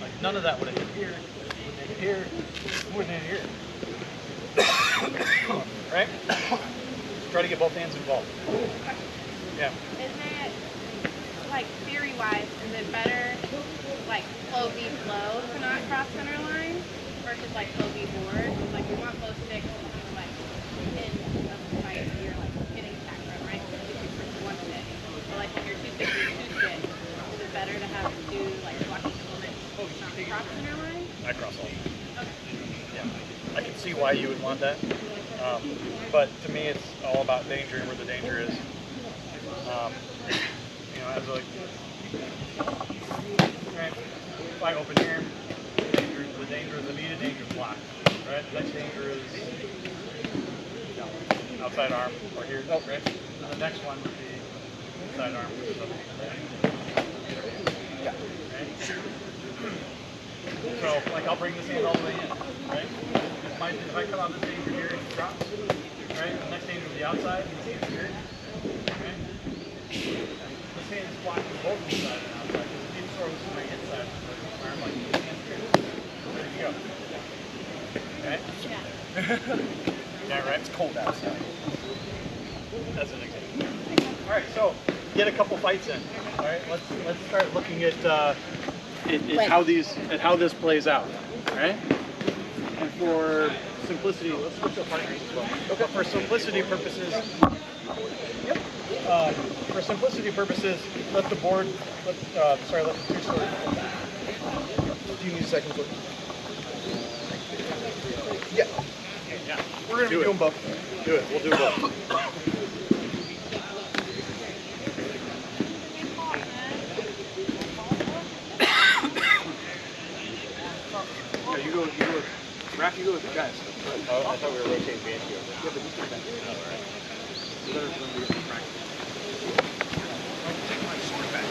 Like none of that would have hit here, wouldn't hit here, wouldn't hit here. Right? Try to get both hands involved. Yeah. Is it, like, theory-wise, is it better, like, flow v flow to not cross center line versus, like, flow v board? Like, we want flow sticks, like, in a fight, you're, like, hitting attack run, right? For one stick. But, like, when you're two stick, is it better to have two, like, blocking components not cross center line? I cross all. Okay. Yeah. I can see why you would want that. But to me, it's all about danger and where the danger is. You know, as like, right, if I open here, the danger is immediate danger is blocked, right? The next danger is outside arm, or here, right? And the next one would be inside arm, which is up here. Right? So, like, I'll bring this hand all the way in, right? If I come out this danger here, it drops, right? The next danger is the outside, and this hand here, right? This hand is blocking both inside and outside, because the deep sword was my inside, my arm like this hand here. There you go. Okay? Yeah. Yeah, right? It's cold outside. That's an example. All right, so get a couple fights in. All right, let's start looking at how this plays out. All right. And for simplicity, let's switch up partners as well. Okay. For simplicity purposes, let the board, let the two swords. Do you need a second foot? Yeah. We're gonna be doing both. Do it. We'll do both. Yeah, you go, Raph, you go with the guys. Oh, I thought we were rotating Banshee over. Yeah, but just get back. You better remember to get the practice. Take my sword back.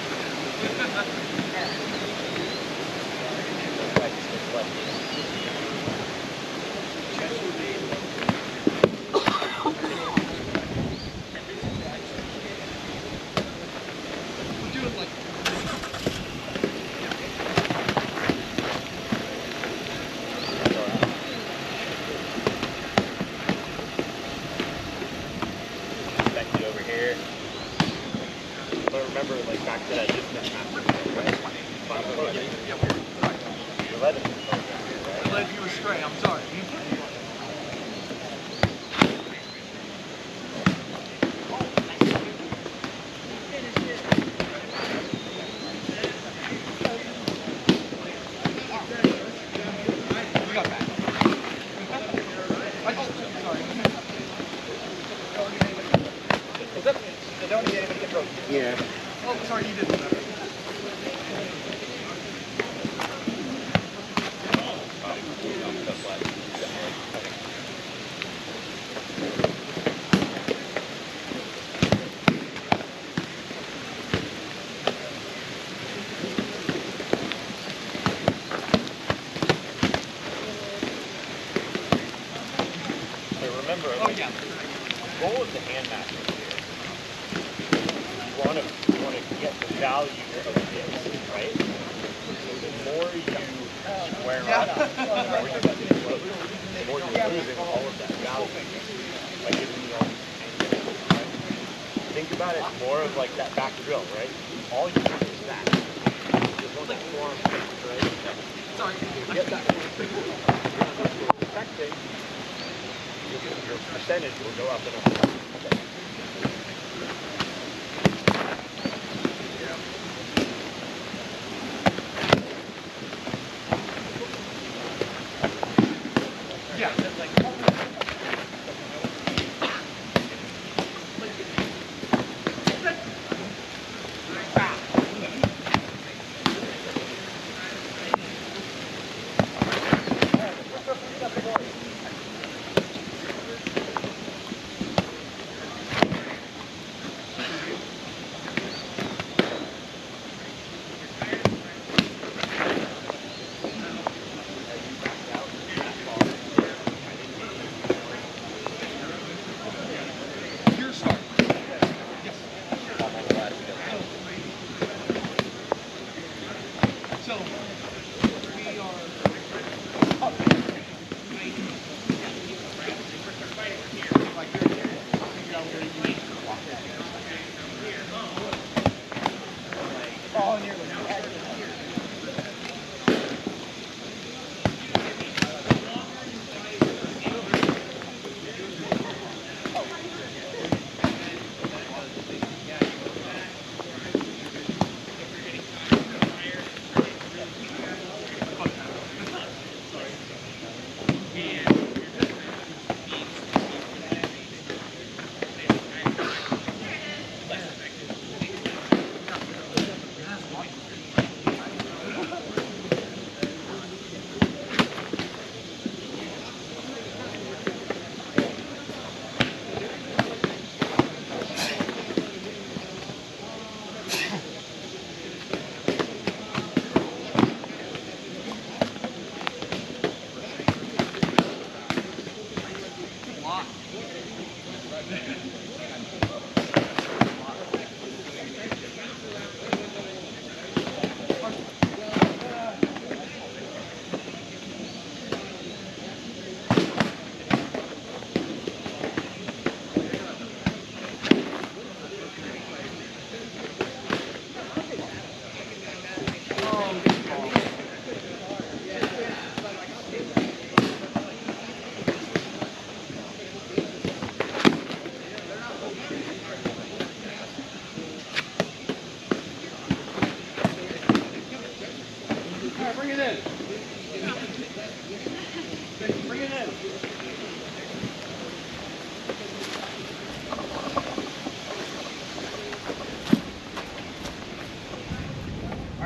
We'll do it like Back it over here. But remember, like back to that discount master, right? You're letting me go, right? I led you astray. I'm sorry. We got back. I just, sorry. What's up? I don't need anybody to get broken. Yeah. Oh, sorry, you didn't. So remember, Oh, yeah. the goal of the hand master here, you want to get the value of this, right? So the more you square up, the more you get the float, the more you're losing all of that value by giving you all these angles, right? Think about it more of like that back drill, right? All you want is that. Just want that form, right? Sorry. You get that protecting, your percentage will go up and up and up. Okay. Yeah.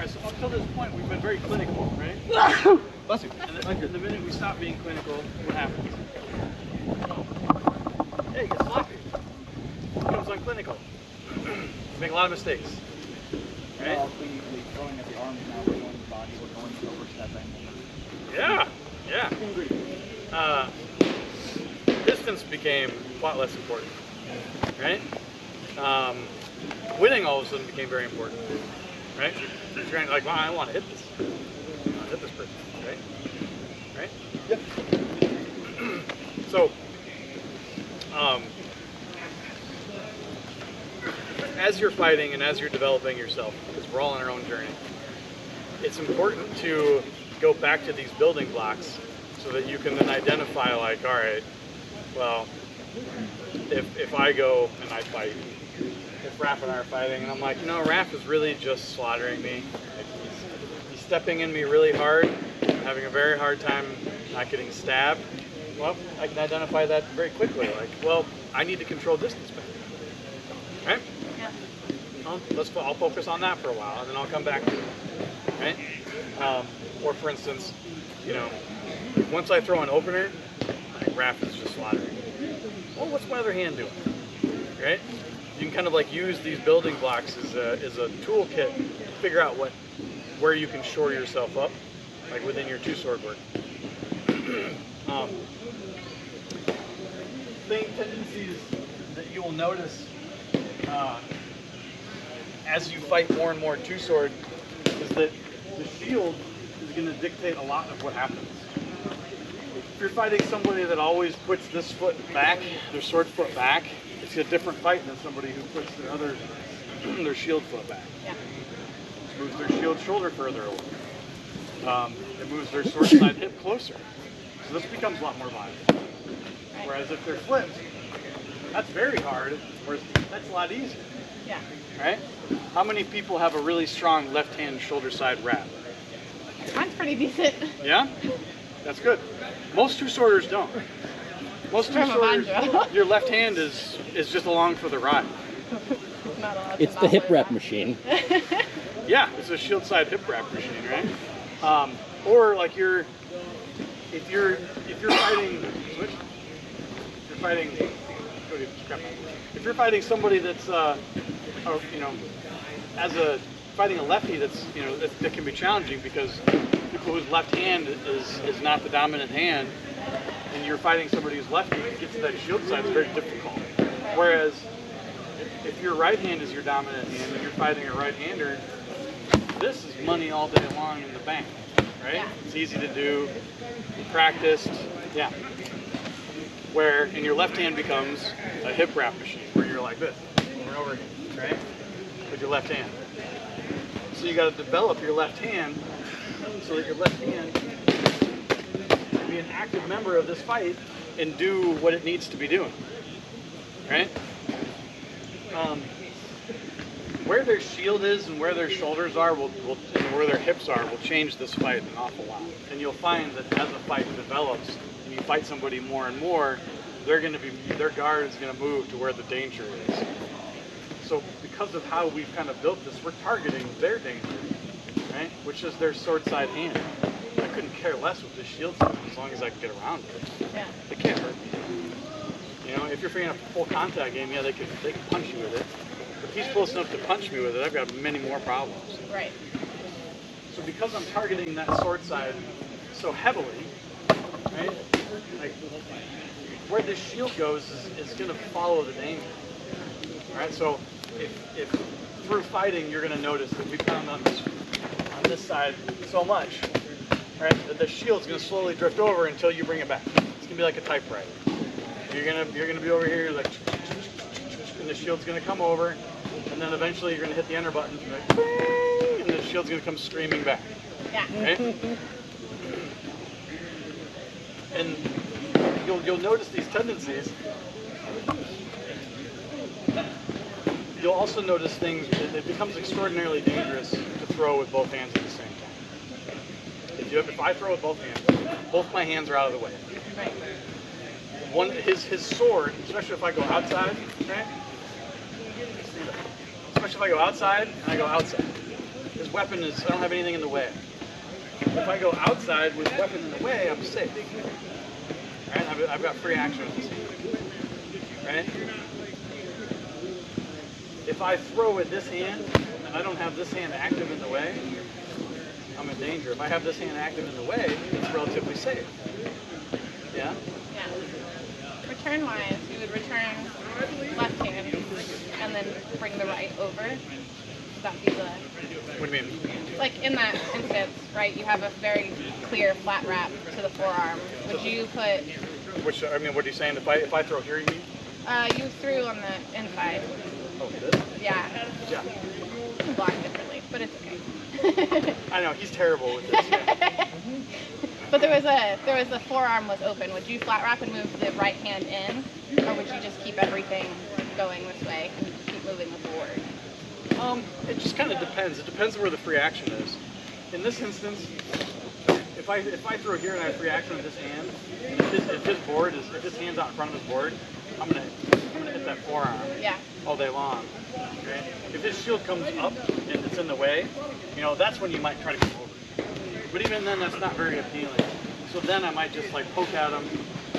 right, so up till this point, we've been very clinical, right? Bless you. And the minute we stop being clinical, what happens? Hey, it gets sloppy. It becomes unclinical. We make a lot of mistakes. Right? Well, we going at the arms now, we're going the body, we're going to overstepping. Yeah, yeah. Distance became a lot less important, right? Winning all of a sudden became very important, right? You're trying like, well, I want to hit this. I want to hit this person, right? Right? Yep. So, as you're fighting and as you're developing yourself, because we're all on our own journey, it's important to go back to these building blocks so that you can then identify, like, all right, well, if I go and I fight, if Raph and I are fighting, and I'm like, you know, Raph is really just slaughtering me. Like, he's stepping in me really hard. I'm having a very hard time not getting stabbed. Well, I can identify that very quickly. Like, well, I need to control distance better. Right? Yeah. I'll focus on that for a while, and then I'll come back to it. Right? Or for instance, you know, once I throw an opener, like Raph is just slaughtering me. Well, what's my other hand doing? Right? You can kind of like use these building blocks as a toolkit to figure out where you can shore yourself up, like within your two-sword work. Tendencies that you will notice as you fight more and more two-sword is that the shield is going to dictate a lot of what happens. If you're fighting somebody that always puts this foot back, their sword foot back, it's a different fight than somebody who puts their shield foot back. Yeah. It moves their shield shoulder further away. It moves their sword side hip closer. So this becomes a lot more violent. Right. Whereas if they're flipped, that's very hard, whereas that's a lot easier. Yeah. Right? How many people have a really strong left-hand shoulder side wrap? Mine's pretty decent. Yeah? That's good. Most two-sworders don't. Most From a two-sworders, banjo. your left hand is just along for the ride. Not allowed It's to the hip malware wrap that. machine. Yeah, it's a shield side hip wrap machine, right? Or like if you're fighting, switch. If you're fighting, go to scrap out. If you're fighting somebody that's, you know, fighting a lefty that's, you know, that can be challenging because people whose left hand is not the dominant hand, and you're fighting somebody who's lefty, to get to that shield side is very difficult. Whereas if your right hand is your dominant hand and you're fighting a right-hander, this is money all day long in the bank, right? Yeah. It's easy to do, practiced, yeah. Where in your left hand becomes a hip wrap machine, where you're like this, over and over again, right? With your left hand. So you got to develop your left hand so that your left hand can be an active member of this fight and do what it needs to be doing, right? Where their shield is and where their shoulders are, and where their hips are, will change this fight an awful lot. And you'll find that as a fight develops, and you fight somebody more and more, their guard is going to move to where the danger is. So because of how we've kind of built this, we're targeting their danger, right? Which is their sword side hand. I couldn't care less with this shield system as long as I could get around it. Yeah. It can't hurt me. You know, if you're fighting a full contact game, yeah, they can punch you with it. But if he's close enough to punch me with it, I've got many more problems. Right. So because I'm targeting that sword side so heavily, right? Like where this shield goes is going to follow the danger. All right. So if through fighting you're going to notice that we found on this side so much, right? That the shield's going to slowly drift over until you bring it back. It's going to be like a typewriter. You're gonna be over here like, and the shield's gonna come over, and then eventually you're gonna hit the enter button, and the shield's gonna come screaming back. Yeah. Right? And you'll notice these tendencies. You'll also notice things. It becomes extraordinarily dangerous to throw with both hands at the same time. If I throw with both hands, both my hands are out of the way. Right. His sword, especially if I go outside, right? Especially if I go outside and I go outside. this weapon is, I don't have anything in the way. If I go outside with weapon in the way, I'm safe. Right? I've got free action with this hand. Right? If I throw with this hand and I don't have this hand active in the way, I'm in danger. If I have this hand active in the way, it's relatively safe. Yeah? Yeah. Return-wise, you would return left hand and then bring the right over. Would that be the... What do you mean? Like in that instance, right, you have a very clear flat wrap to the forearm. Would you put... Which, I mean, what are you saying? If I throw here, you mean? You threw on the inside. Oh, this? Yeah. Yeah. You can block differently, but it's okay. I know, he's terrible with this. Yeah. But there was a forearm was open. Would you flat wrap and move the right hand in, or would you just keep everything going this way and keep moving with the board? It just kind of depends. It depends where the free action is. In this instance, if I throw here and I have free action with this hand, and if his hand's out in front of his board, I'm gonna hit that forearm. Yeah. All day long. Okay? If his shield comes up and it's in the way, you know, that's when you might try to come over. But even then, that's not very appealing. So then I might just like poke at him,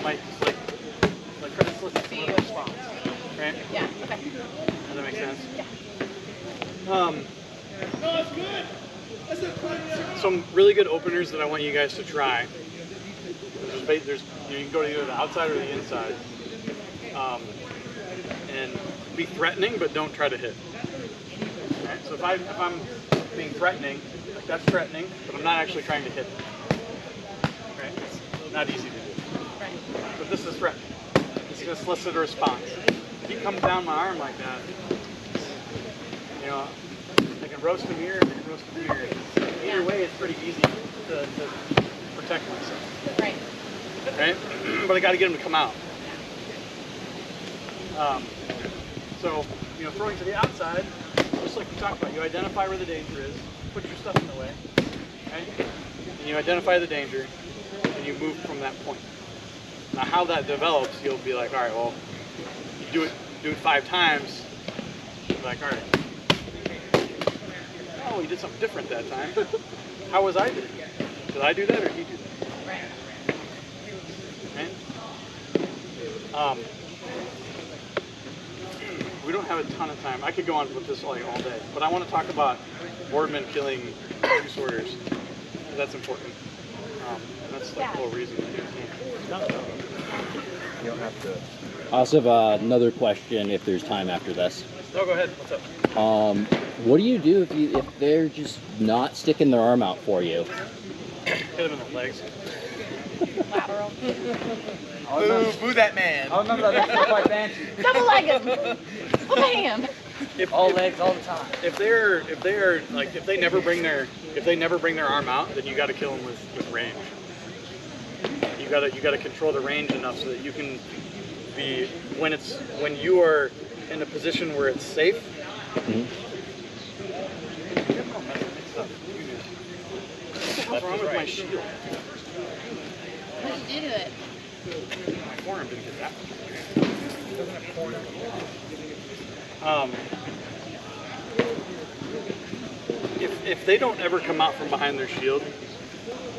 might just like try to solicit some other response. Right? Yeah. Okay. Does that make sense? Yeah. Some really good openers that I want you guys to try. You can go to either the outside or the inside, and be threatening, but don't try to hit. Okay? So if I'm being threatening, like that's threatening, but I'm not actually trying to hit. Right? It's not easy to do. Right. But this is threatening. It's going to solicit a response. If he comes down my arm like that, you know, I can roast him here, I can roast him here. Either way, it's pretty easy to protect myself. Right. Right? But I got to get him to come out. So, you know, throwing to the outside, just like we talked about, you identify where the danger is, put your stuff in the way, right? And you identify the danger, and you move from that point. Now, how that develops, you'll be like, all right, well, you do it 5 times. You'll be like, all right. Oh, he did something different that time. How was I doing? Did I do that or did he do that? Right. We don't have a ton of time. I could go on with this like all day, but I want to talk about boardmen killing 2 sorters. That's important. That's like the whole reason to do it. You don't have to. I also have another question if there's time after this. No, go ahead. What's up? What do you do if they're just not sticking their arm out for you? Hit them in the legs. Lateral. Boo that man. I remember that next fight Banshee. Double legged. With a hand. All legs all the time. If they never bring their arm out, then you got to kill them with range. You got to control the range enough so that you can be when you are in a position where it's safe. Mm-hmm. What's wrong with my shield? What did you do to it? My forearm didn't get that. If they don't ever come out from behind their shield,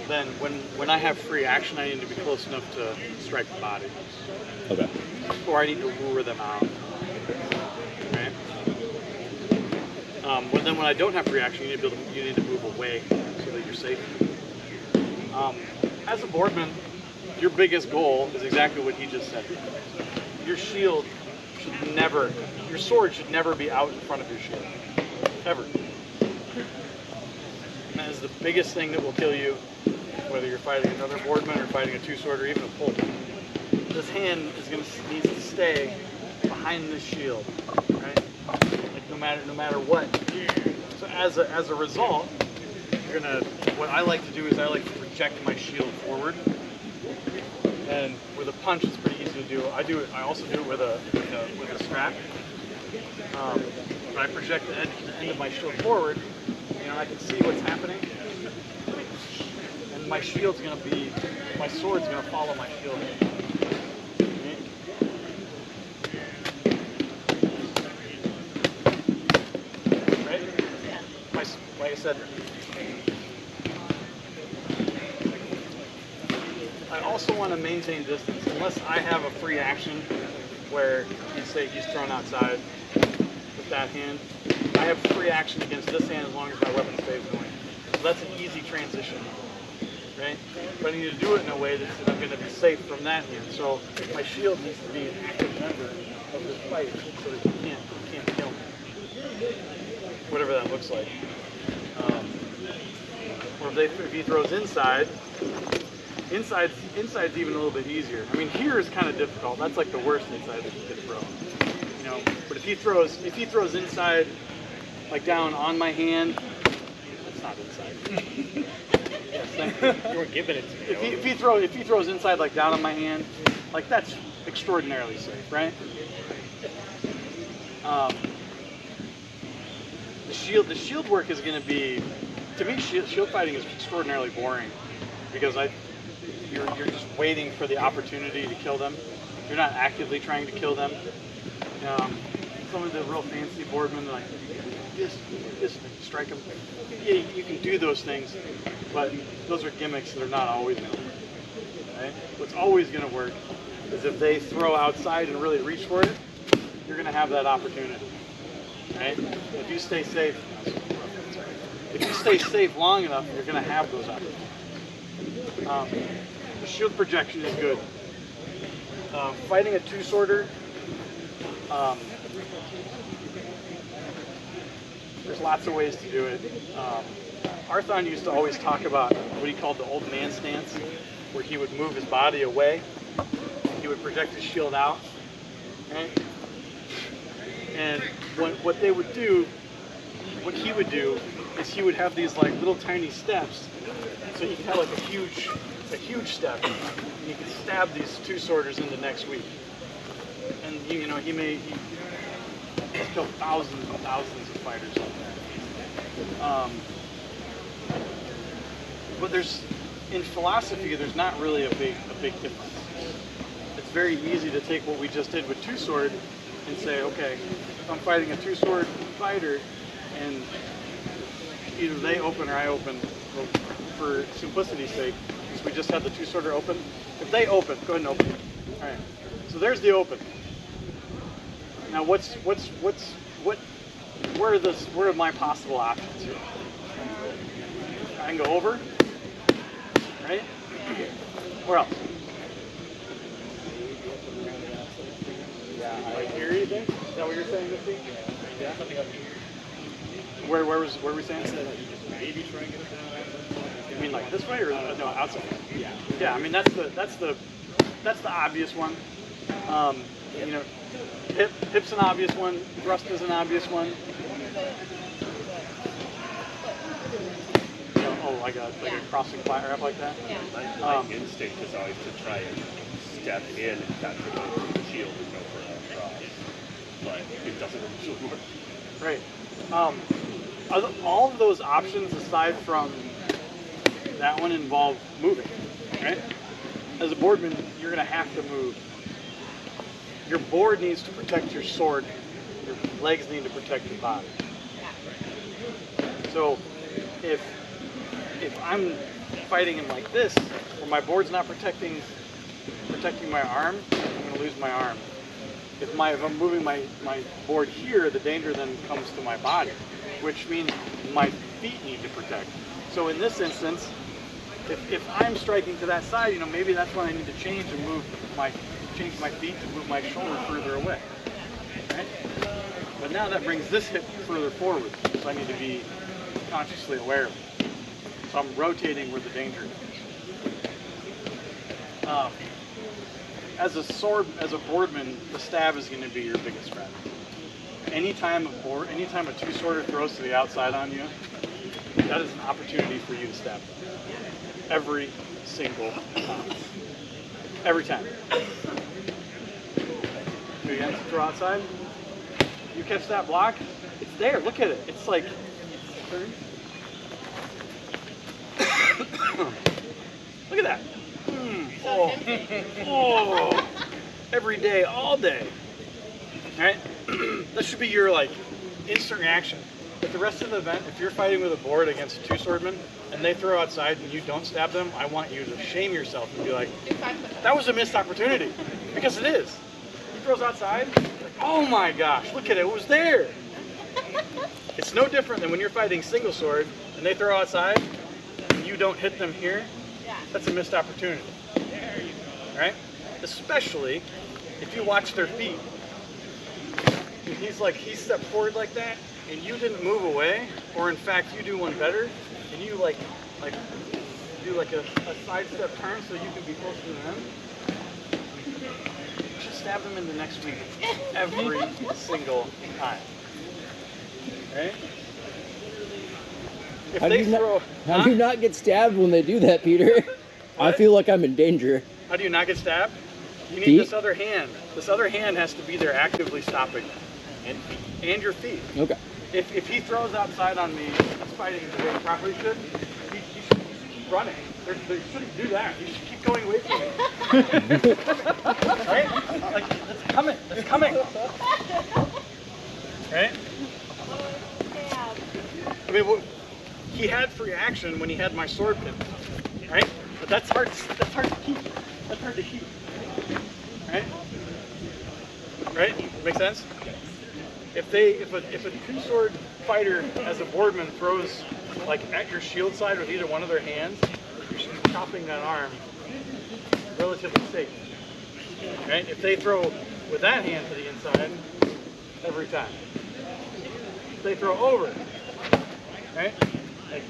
then when I have free action, I need to be close enough to strike the body. Okay. Or I need to lure them out. Right? But then when I don't have free action, you need to move away so that you're safe. As a boardman, your biggest goal is exactly what he just said. Your shield should never, your sword should never be out in front of your shield. Ever. And that is the biggest thing that will kill you, whether you're fighting another boardman or fighting a 2-sword or even a pole. This hand needs to stay behind the shield, right? Like no matter what. So as a result, what I like to do is I like to project my shield forward. And with a punch, it's pretty easy to do. I also do it with a strap. But I project the end of my shield forward, and I can see what's happening. And my sword's gonna follow my shield. Right? like I said, I also want to maintain distance unless I have a free action where you say he's thrown outside with that hand. I have free action against this hand as long as my weapon stays going. So that's an easy transition, right? But I need to do it in a way that I'm going to be safe from that hand. So my shield needs to be an active member of this fight so that he can't kill me. Whatever that looks like. Or if he throws inside's even a little bit easier. I mean, here is kind of difficult. That's like the worst inside that you could throw. You know, but if he throws inside, like down on my hand, that's not inside. Yes, thank you. You weren't giving it to me. If he throws inside, like down on my hand, like that's extraordinarily safe, right? The shield work is going to be, to me, shield fighting is extraordinarily boring because you're just waiting for the opportunity to kill them. You're not actively trying to kill them. Some of the real fancy boardmen are like, this, strike them. Yeah, you can do those things, but those are gimmicks that are not always going to work. Right? What's always going to work is if they throw outside and really reach for it, you're going to have that opportunity. Right? If you stay safe, long enough, you're going to have those opportunities. The shield projection is good. Fighting a two-sworder, there's lots of ways to do it. Arthon used to always talk about what he called the old man stance, where he would move his body away, he would project his shield out, right? And what he would do is he would have these like little tiny steps, so you could have like a huge step, and you could stab these two-sworders into next week. And he's killed thousands and thousands of fighters like that. But in philosophy, there's not really a big difference. It's very easy to take what we just did with two-sword and say, okay, if I'm fighting a two-sword fighter, and either they open or I open, well, for simplicity's sake, since we just had the two-sworder open, if they open, go ahead and open. All right. So there's the open. Now where are my possible options here? I can go over, right? Where else? Right here, you think? Is that what you're saying, Misty? Yeah. Where were we saying? Maybe try and get it down. You mean like this way or no, outside? Yeah. Yeah. I mean that's the obvious one. You know, hip's an obvious one. Thrust is an obvious one. You know, like a crossing flat wrap like that. My instinct is always to try and step in and capture the shield and go for a cross, but it doesn't usually work. Right. All of those options aside from that one involve moving, right? As a boardman, you're going to have to move. Your board needs to protect your sword. Your legs need to protect your body. So if I'm fighting him like this, where my board's not protecting my arm, I'm going to lose my arm. If I'm moving my board here, the danger then comes to my body, which means my feet need to protect. So in this instance, if I'm striking to that side, you know, maybe that's when I need to change and change my feet to move my shoulder further away. Right? But now that brings this hip further forward, so I need to be consciously aware of it. So I'm rotating where the danger is. As a boardman, the stab is going to be your biggest strategy. Anytime a two-sworder throws to the outside on you, that is an opportunity for you to stab them. Every single time. Every time. Do you throw outside? You catch that block? It's there. Look at it. It's like. Look at that. Oh. Every day, all day. All right? That should be your like instant reaction. At the rest of the event, if you're fighting with a board against two swordmen and they throw outside and you don't stab them, I want you to shame yourself and be like, that was a missed opportunity. Because it is. He throws outside, like, oh my gosh, look at it, it was there. It's no different than when you're fighting single sword and they throw outside and you don't hit them here. That's a missed opportunity. Right? Especially if you watch their feet. He stepped forward like that, and you didn't move away, or in fact you do one better, and you like do like a sidestep turn so you can be closer to them. Just stab them in the next week every single time. Right? If How they do throw, how do you not get stabbed when they do that, Peter? I feel like I'm in danger. how do you not get stabbed? You need Feet? this other hand. This other hand has to be there actively stopping you. And your feet. Okay. If he throws outside on me, he's fighting the way he probably should. He should keep running. They shouldn't do that. You should keep going away from me. Right? Like, it's coming. It's coming. Right? I mean, he had free action when he had my sword pin. Right? But that's hard. That's hard to keep. That's hard to keep. Right? Right? Make sense? If a two-sword fighter as a boardman throws like at your shield side with either one of their hands, you should be chopping that arm relatively safe. Right? If they throw with that hand to the inside, every time. If they throw over, right? Like,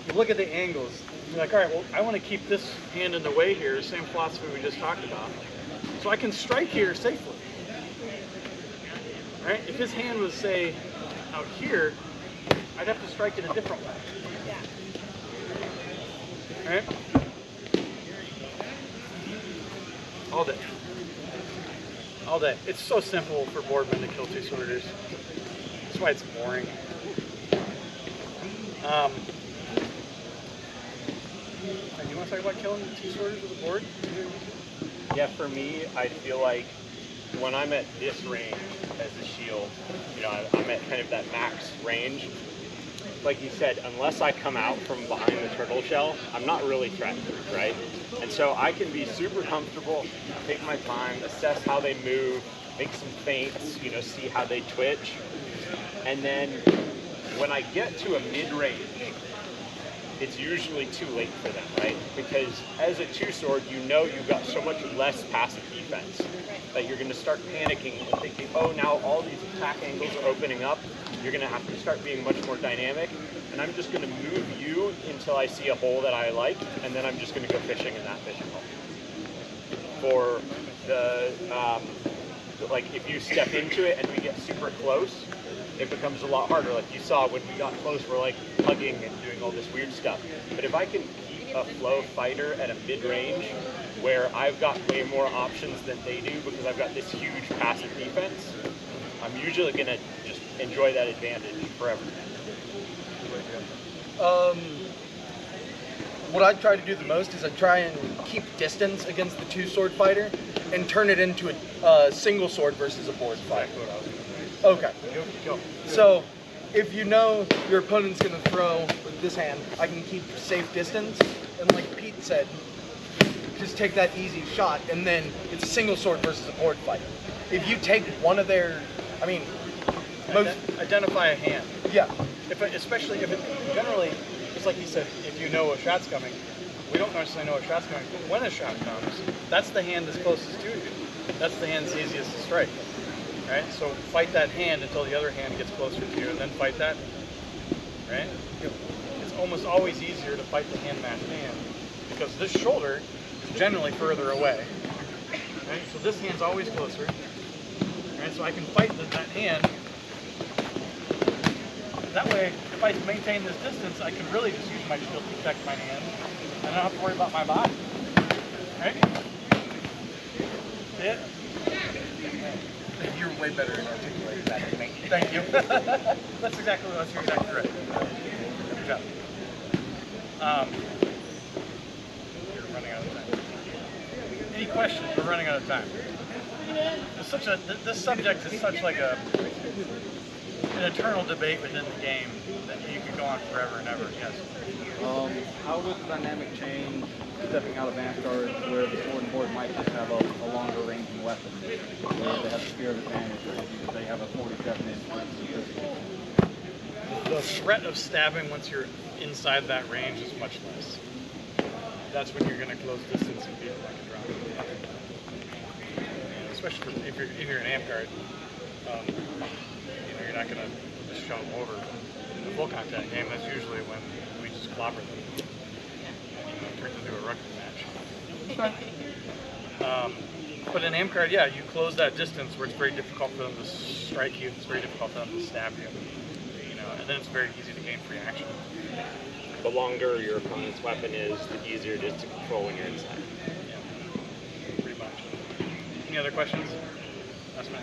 you look at the angles. You're like, all right, well, I want to keep this hand in the way here, same philosophy we just talked about, so I can strike here safely. Right? If his hand was, say, out here, I'd have to strike it a different way. Right? All day. All day. It's so simple for boardmen to kill two-sworders. That's why it's boring. Do you want to talk about killing two-sworders with a board? Yeah, for me, I feel like when I'm at this range as a shield, you know, I'm at kind of that max range. Like you said, unless I come out from behind the turtle shell, I'm not really threatened, right? And so I can be super comfortable, take my time, assess how they move, make some feints, you know, see how they twitch. And then when I get to a mid-range, it's usually too late for them, right? Because as a two-sword, you know you've got so much less passive defense that you're going to start panicking and thinking, oh, now all these attack angles are opening up. You're going to have to start being much more dynamic. And I'm just going to move you until I see a hole that I like, and then I'm just going to go fishing in that fishing hole. For the, like, if you step into it and we get super close, it becomes a lot harder. Like you saw when we got close, we're like hugging and doing all this weird stuff. But if I can keep a flow fighter at a mid-range where I've got way more options than they do because I've got this huge passive defense, I'm usually going to just enjoy that advantage forever. What I try to do the most is I try and keep distance against the two-sword fighter and turn it into a single sword versus a board fight. Okay. Go. So, if you know your opponent's going to throw with this hand, I can keep safe distance, and like Pete said, just take that easy shot, and then it's a single sword versus a board fight. If you take one of their, I mean, Identify a hand. yeah, Especially if it, generally, it's like he said, if you know a shot's coming, we don't necessarily know a shot's coming, but when a shot comes, that's the hand that's closest to you. That's the hand that's easiest to strike. Right? So fight that hand until the other hand gets closer to you, and then fight that. Right? It's almost always easier to fight the hand-matched hand because this shoulder is generally further away. Right? So this hand's always closer. Right? So I can fight that hand. That way, if I maintain this distance, I can really just use my shield to protect my hand, and I don't have to worry about my body. Right? See it? you're way better at articulating that than me. Thank you. That's exactly right. Good job. We're running out of time. Any questions? We're running out of time. It's this subject is such like a an eternal debate within the game that you could go on forever and ever. Yes. How would the dynamic change stepping out of Vanguard where the sword and board might just have a longer ranging weapon? Where they have the spear of advantage, or maybe they have a 47-inch versus a pistol. The threat of stabbing once you're inside that range is much less. That's when you're going to close distance and be like a drop. Especially if you're an amp guard, you're not going to just shove them over. In a full contact game, that's usually when we just clobber them. It turns into a rugby match. But in amp guard, yeah, you close that distance where it's very difficult for them to strike you. It's very difficult for them to stab you. And then it's very easy to gain free action. The longer your opponent's weapon is, the easier it is to control when you're inside. Yeah, pretty much. Any other questions? That's my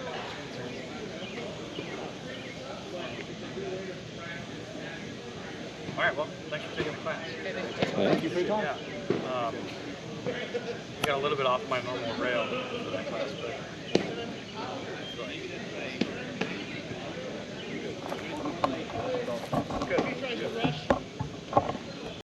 All right, well, thanks for taking the class. Thank you for your time. Yeah. Got a little bit off my normal rail for that class, but